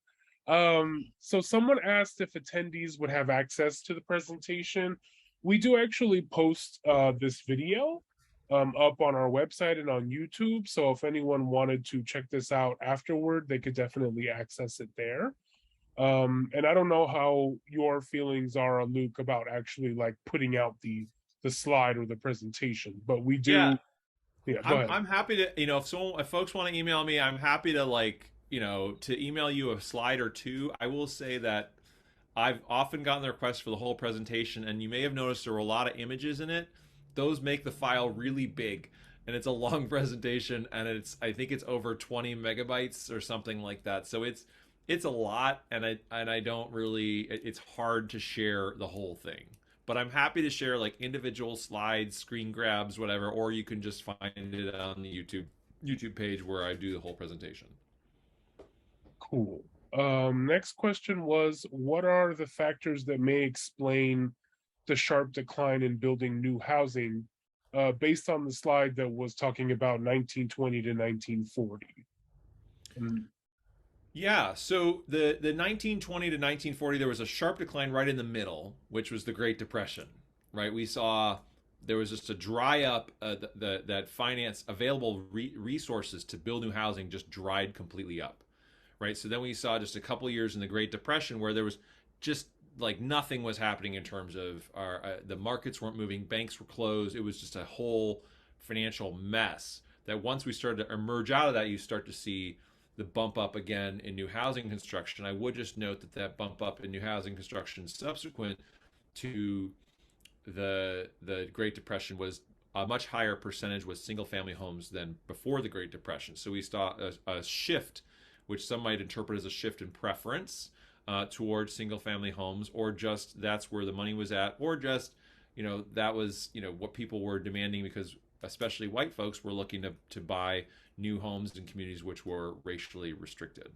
So someone asked if attendees would have access to the presentation. We do actually post this video up on our website and on YouTube. So if anyone wanted to check this out afterward, they could definitely access it there. And I don't know how your feelings are, Luke, about actually like putting out the slide or the presentation, but we do. Yeah, go ahead. I'm happy to, if folks want to email me, I'm happy to to email you a slide or two. I will say that I've often gotten the request for the whole presentation, and you may have noticed there were a lot of images in it. Those make the file really big, and it's a long presentation, and I think it's over 20 megabytes or something like that. So it's a lot, and I don't really, it's hard to share the whole thing. But I'm happy to share like individual slides, screen grabs, whatever, or you can just find it on the YouTube page where I do the whole presentation. Cool. Next question was, what are the factors that may explain the sharp decline in building new housing based on the slide that was talking about 1920 to 1940? Yeah, so the 1920 to 1940, there was a sharp decline right in the middle, which was the Great Depression, right? We saw there was just a dry up, that finance available resources to build new housing just dried completely up, right? So then we saw just a couple of years in the Great Depression where there was just like nothing was happening in terms of the markets weren't moving, banks were closed. It was just a whole financial mess that once we started to emerge out of that, you start to see the bump up again in new housing construction. I would just note that bump up in new housing construction subsequent to the Great Depression was a much higher percentage with single family homes than before the Great Depression. So we saw a shift, which some might interpret as a shift in preference towards single family homes, or just that's where the money was at, or just that was what people were demanding, because especially white folks were looking to buy new homes in communities which were racially restricted.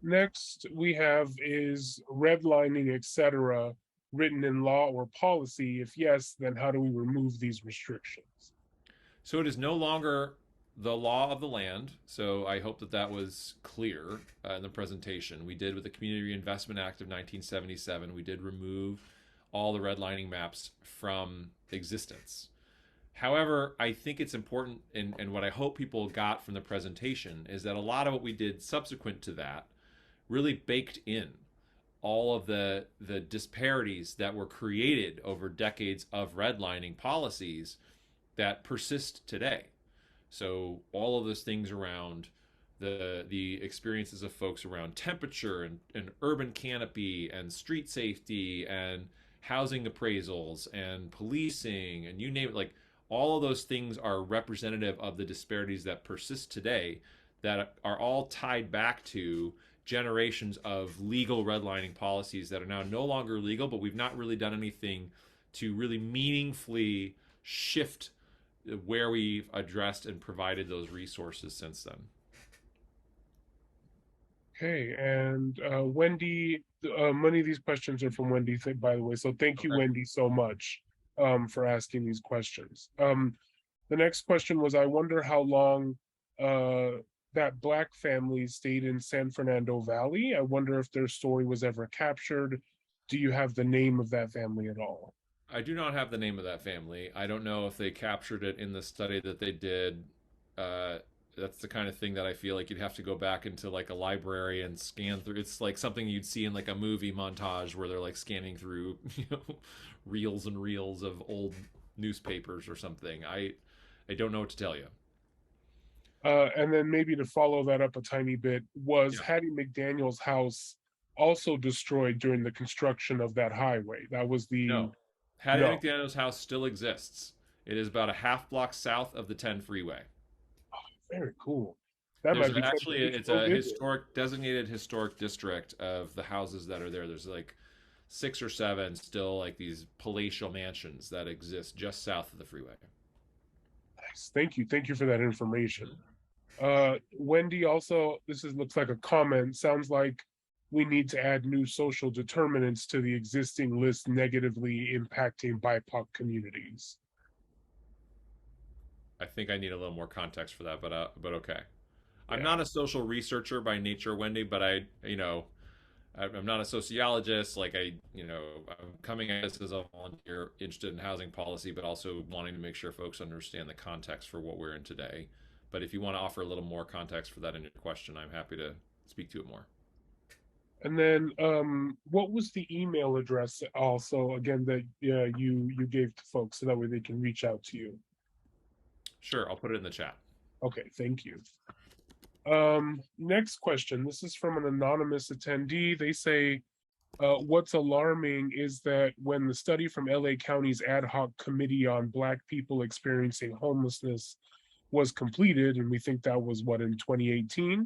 Next we have, is redlining, etc., written in law or policy? If yes, then how do we remove these restrictions? So it is no longer the law of the land. So I hope that was clear in the presentation. We did with the Community Reinvestment Act of 1977. We did remove all the redlining maps from existence. However, I think it's important, and what I hope people got from the presentation is that a lot of what we did subsequent to that really baked in all of the disparities that were created over decades of redlining policies that persist today. So all of those things around the experiences of folks around temperature and urban canopy and street safety and housing appraisals and policing and you name it, like all of those things are representative of the disparities that persist today, that are all tied back to generations of legal redlining policies that are now no longer legal, but we've not really done anything to really meaningfully shift where we've addressed and provided those resources since then. Okay, and Wendy, many of these questions are from Wendy, by the way. So thank you, Okay. Wendy, so much for asking these questions. The next question was, I wonder how long that Black family stayed in San Fernando Valley. I wonder if their story was ever captured. Do you have the name of that family at all? I do not have the name of that family. I don't know if they captured it in the study that they did. Uh, that's the kind of thing that I feel like you'd have to go back into like a library and scan through. It's like something you'd see in like a movie montage where they're like scanning through, reels and reels of old newspapers or something. I don't know what to tell you. And then maybe to follow that up a tiny bit, was Yeah. Hattie McDaniel's house also destroyed during the construction of that highway? That was the No. Hattie no. McDaniel's house still exists. It is about a half block south of the 10 freeway. Very cool. That There's might be something actually we should it's go a visit. historic designated historic district of the houses that are there. There's like six or seven still like these palatial mansions that exist just south of the freeway. Nice. Thank you. Thank you for that information. Wendy, also, this is looks like a comment. Sounds like we need to add new social determinants to the existing list negatively impacting BIPOC communities. I think I need a little more context for that, but okay. I'm Yeah. not a social researcher by nature, Wendy, but I'm not a sociologist. Like I'm coming at this as a volunteer interested in housing policy, but also wanting to make sure folks understand the context for what we're in today. But if you want to offer a little more context for that in your question, I'm happy to speak to it more. And then what was the email address also again that you gave to folks so that way they can reach out to you? Sure, I'll put it in the chat. Okay, thank you. Next question. This is from an anonymous attendee. They say, what's alarming is that when the study from LA County's ad hoc committee on Black people experiencing homelessness was completed, and we think that was what, in 2018,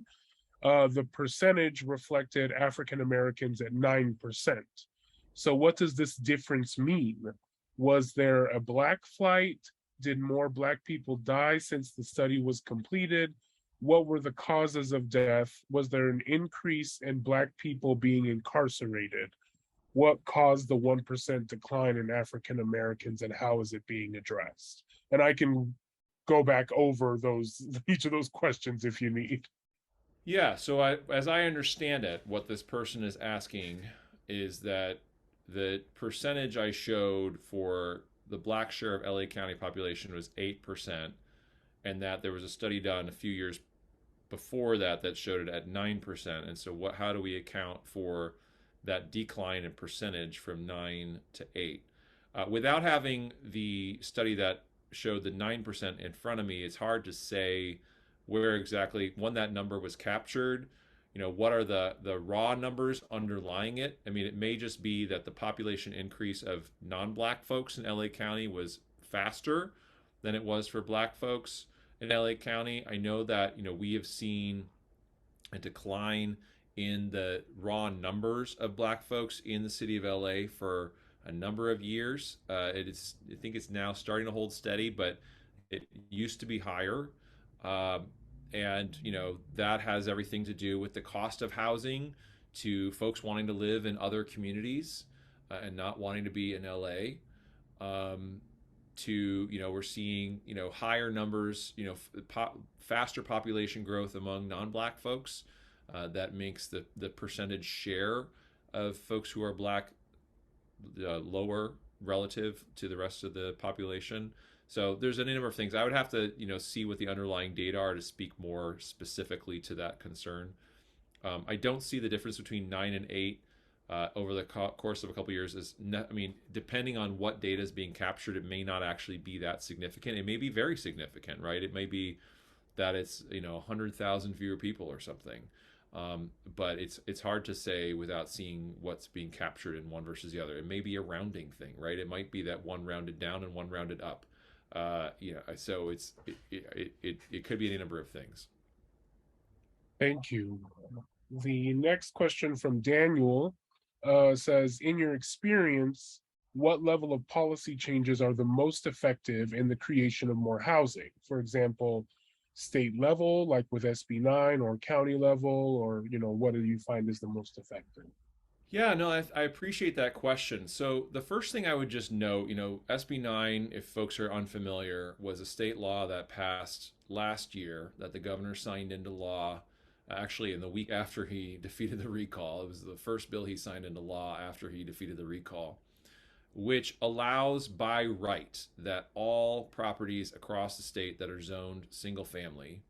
the percentage reflected African Americans at 9%. So what does this difference mean? Was there a Black flight? Did more Black people die since the study was completed? What were the causes of death? Was there an increase in Black people being incarcerated? What caused the 1% decline in African Americans, and how is it being addressed? And I can go back over those each of those questions if you need. Yeah, so as I understand it, what this person is asking is that the percentage I showed for the black share of LA County population was 8%, and that there was a study done a few years before that that showed it at 9%. And so how do we account for that decline in percentage from 9 to 8? Without having the study that showed the 9% in front of me, it's hard to say where exactly when that number was captured. What are the raw numbers underlying it? I mean, it may just be that the population increase of non-black folks in LA County was faster than it was for black folks in LA County. I know that we have seen a decline in the raw numbers of black folks in the city of LA for a number of years. I think it's now starting to hold steady, but it used to be higher. And that has everything to do with the cost of housing to folks wanting to live in other communities and not wanting to be in LA. We're seeing higher numbers, faster population growth among non-black folks. That makes the percentage share of folks who are black lower relative to the rest of the population. So there's a number of things. I would have to, see what the underlying data are to speak more specifically to that concern. I don't see the difference between 9 and 8 over the course of a couple of years. Depending on what data is being captured, it may not actually be that significant. It may be very significant, right? It may be that it's 100,000 fewer people or something. But it's hard to say without seeing what's being captured in one versus the other. It may be a rounding thing, right? It might be that one rounded down and one rounded up. So it could be any number of things. Thank you. The next question from Daniel says, in your experience, what level of policy changes are the most effective in the creation of more housing? For example, state level, like with SB 9, or county level, or what do you find is the most effective? Yeah, no, I appreciate that question. So the first thing I would just note, SB 9, if folks are unfamiliar, was a state law that passed last year that the governor signed into law actually in the week after he defeated the recall. It was the first bill he signed into law after he defeated the recall, which allows by right that all properties across the state that are zoned single family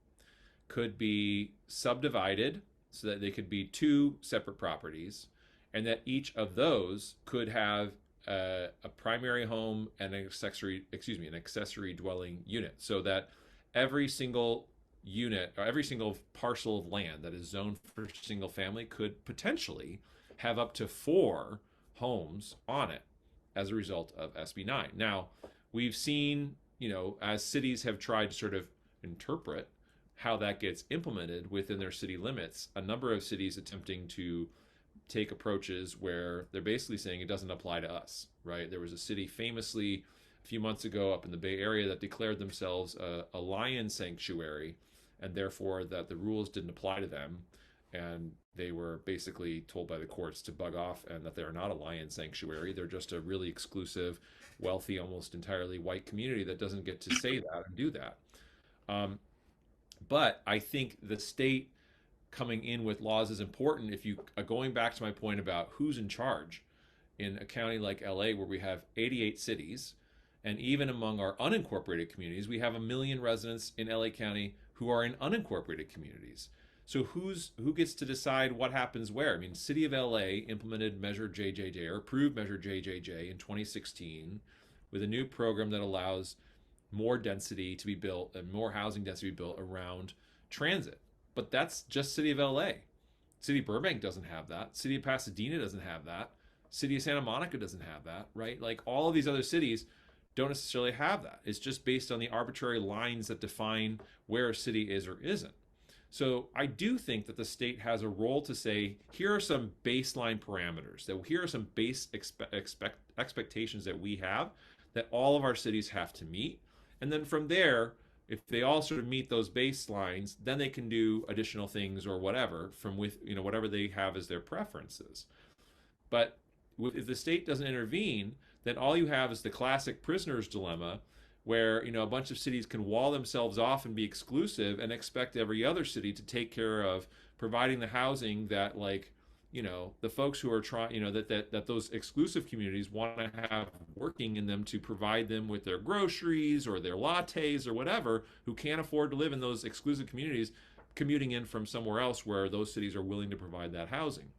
could be subdivided so that they could be two separate properties, and that each of those could have a primary home and an accessory dwelling unit, so that every single unit or every single parcel of land that is zoned for single family could potentially have up to 4 homes on it as a result of SB 9. Now, we've seen, as cities have tried to sort of interpret how that gets implemented within their city limits, a number of cities attempting to take approaches where they're basically saying it doesn't apply to us, right? There was a city famously a few months ago up in the Bay Area that declared themselves a lion sanctuary, and therefore that the rules didn't apply to them. And they were basically told by the courts to bug off and that they're not a lion sanctuary. They're just a really exclusive, wealthy, almost entirely white community that doesn't get to say that and do that. But I think the state coming in with laws is important. If you going back to my point about who's in charge in a county like LA, where we have 88 cities, and even among our unincorporated communities, we have 1 million residents in LA County who are in unincorporated communities. So who gets to decide what happens where? I mean, City of LA implemented Measure JJJ, or approved Measure JJJ in 2016 with a new program that allows more density to be built and more housing density to be built around transit. But that's just City of LA. City of Burbank doesn't have that. City of Pasadena doesn't have that. City of Santa Monica doesn't have that, right? Like all of these other cities don't necessarily have that. It's just based on the arbitrary lines that define where a city is or isn't. So I do think that the state has a role to say, here are some baseline parameters, that here are some base expectations that we have that all of our cities have to meet. And then from there, if they all sort of meet those baselines, then they can do additional things or whatever from whatever they have as their preferences. But if the state doesn't intervene, then all you have is the classic prisoner's dilemma, where a bunch of cities can wall themselves off and be exclusive and expect every other city to take care of providing the housing that the folks who are trying, that those exclusive communities want to have working in them to provide them with their groceries or their lattes or whatever, who can't afford to live in those exclusive communities, commuting in from somewhere else where those cities are willing to provide that housing.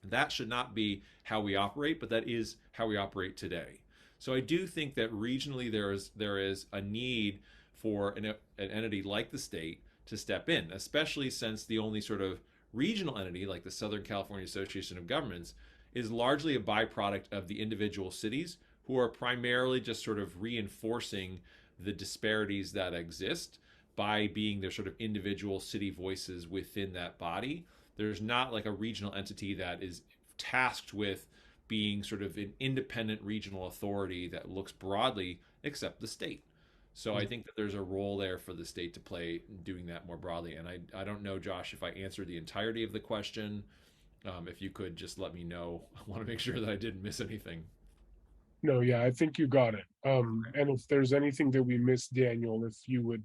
That should not be how we operate, but that is how we operate today. So I do think that regionally there is a need for an entity like the state to step in, especially since the only sort of regional entity like the Southern California Association of Governments is largely a byproduct of the individual cities, who are primarily just sort of reinforcing the disparities that exist by being their sort of individual city voices within that body. There's not like a regional entity that is tasked with being sort of an independent regional authority that looks broadly, except the state. So I think that there's a role there for the state to play doing that more broadly. And I don't know, Josh, if I answered the entirety of the question. If you could just let me know. I want to make sure that I didn't miss anything. No, yeah, I think you got it. And if there's anything that we missed, Daniel, if you would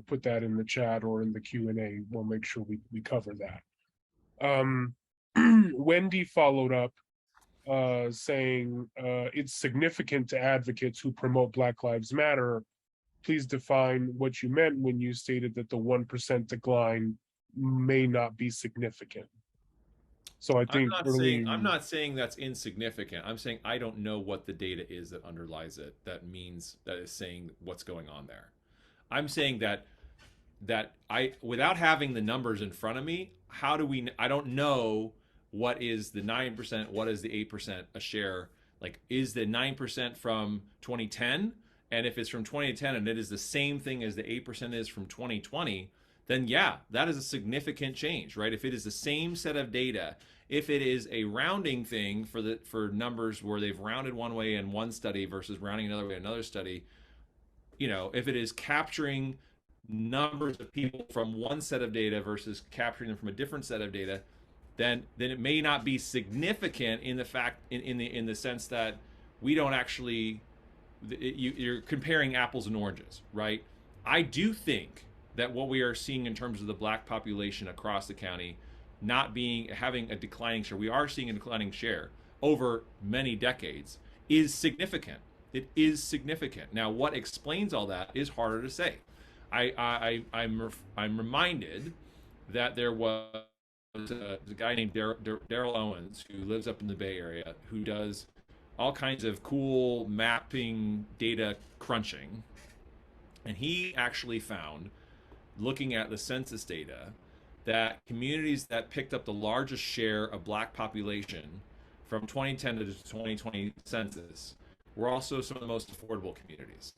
put that in the chat or in the Q&A, we'll make sure we cover that. Wendy followed up saying it's significant to advocates who promote Black Lives Matter. Please define what you meant when you stated that the 1% decline may not be significant. So I think I'm not saying that's insignificant. I'm saying I don't know what the data is that underlies it. That is saying what's going on there. I'm saying that I, without having the numbers in front of me, I don't know what is the 9%, what is the 8% a share. Like, is the 9% from 2010? And if it's from 2010 and it is the same thing as the 8% is from 2020, then yeah, that is a significant change, right? If it is the same set of data, if it is a rounding thing for numbers where they've rounded one way in one study versus rounding another way in another study, if it is capturing numbers of people from one set of data versus capturing them from a different set of data, then it may not be significant in the fact in the sense that we don't actually you're comparing apples and oranges, right? I do think that what we are seeing in terms of the black population across the county not being having a declining share, we are seeing a declining share over many decades, is significant. It is significant. Now, what explains all that is harder to say. I'm reminded that there was a guy named Daryl Owens who lives up in the Bay Area who does all kinds of cool mapping data crunching. And he actually found, looking at the census data, that communities that picked up the largest share of black population from 2010 to the 2020 census were also some of the most affordable communities.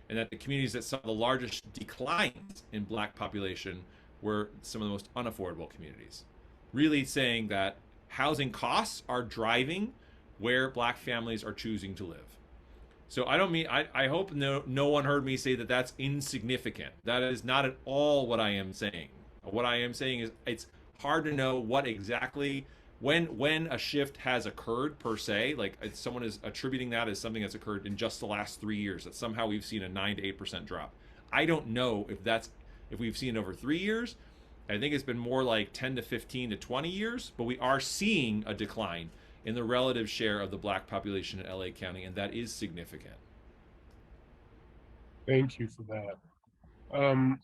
And that the communities that saw the largest declines in black population were some of the most unaffordable communities. Really saying that housing costs are driving where black families are choosing to live. So I don't mean, I hope no one heard me say that that's insignificant. That is not at all what I am saying. What I am saying is it's hard to know what exactly, when a shift has occurred per se, like someone is attributing that as something that's occurred in just the last 3 years, that somehow we've seen a 9 to 8% drop. I don't know if we've seen it over 3 years. I think it's been more like 10 to 15 to 20 years, but we are seeing a decline in the relative share of the black population in LA County, and that is significant. Thank you for that.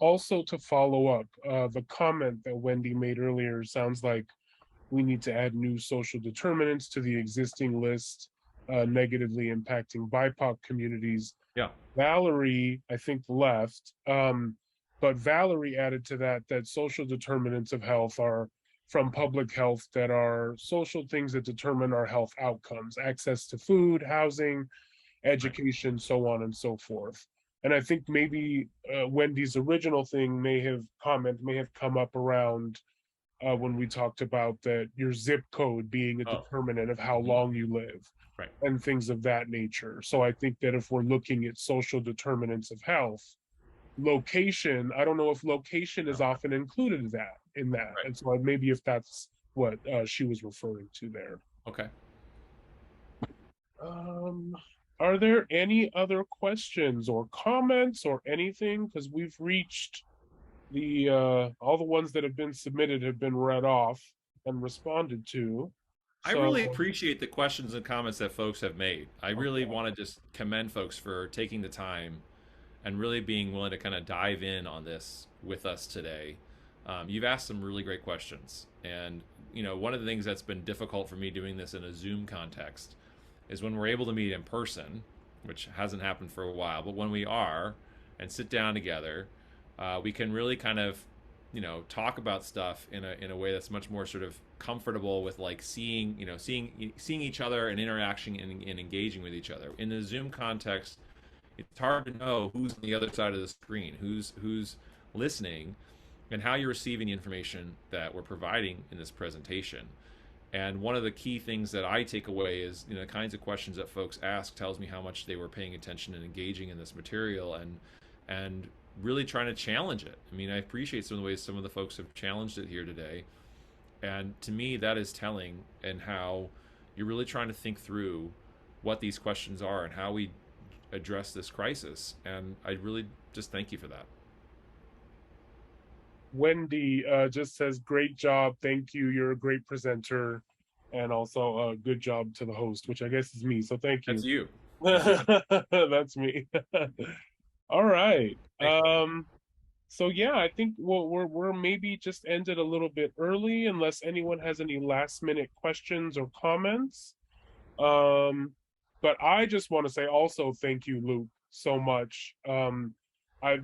Also, to follow up, the comment that Wendy made earlier sounds like we need to add new social determinants to the existing list, negatively impacting BIPOC communities. Yeah. Valerie, I think, left, but Valerie added to that social determinants of health are from public health, that are social things that determine our health outcomes, access to food, housing, education, so on and so forth. And I think maybe Wendy's original thing may have come up around when we talked about that your zip code being a determinant of how long you live, right, and things of that nature. So I think that if we're looking at social determinants of health, location, I don't know if location is often included in that. Right. And so maybe if that's what she was referring to there. Okay. Are there any other questions or comments or anything? Because we've reached all the ones that have been submitted have been read off and responded to. I really appreciate the questions and comments that folks have made. I really want to just commend folks for taking the time and really being willing to kind of dive in on this with us today. You've asked some really great questions. And, one of the things that's been difficult for me doing this in a Zoom context is when we're able to meet in person, which hasn't happened for a while, but when we are and sit down together, we can really kind of, talk about stuff in a way that's much more sort of comfortable with, like, seeing each other and interaction and engaging with each other. In the Zoom context, it's hard to know who's on the other side of the screen, who's listening, and how you're receiving the information that we're providing in this presentation. And one of the key things that I take away is, the kinds of questions that folks ask tells me how much they were paying attention and engaging in this material and really trying to challenge it. I mean, I appreciate some of the ways some of the folks have challenged it here today. And to me, that is telling, and how you're really trying to think through what these questions are and how we address this crisis. And I really just thank you for that. Wendy just says, great job. Thank you. You're a great presenter. And also good job to the host, which I guess is me. So thank you. That's you. That's me. All right. So yeah, I think we're maybe just ended a little bit early, unless anyone has any last minute questions or comments. But I just want to say also thank you, Luke, so much.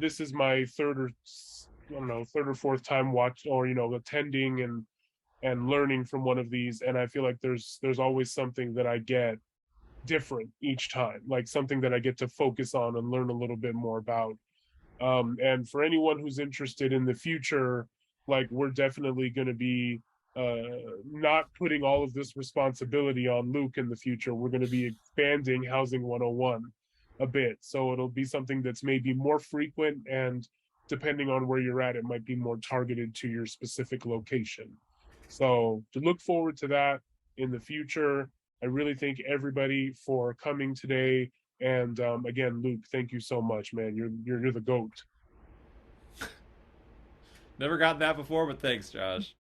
This is my third or fourth time attending and learning from one of these, and I feel like there's always something that I get different each time, like something that I get to focus on and learn a little bit more about. And for anyone who's interested in the future, like, we're definitely going to be not putting all of this responsibility on Luke in the future. We're going to be expanding Housing 101 a bit. So it'll be something that's maybe more frequent and depending on where you're at, it might be more targeted to your specific location. So to look forward to that in the future. I really thank everybody for coming today. And again, Luke, thank you so much, man. You're the GOAT. Never gotten that before, but thanks, Josh.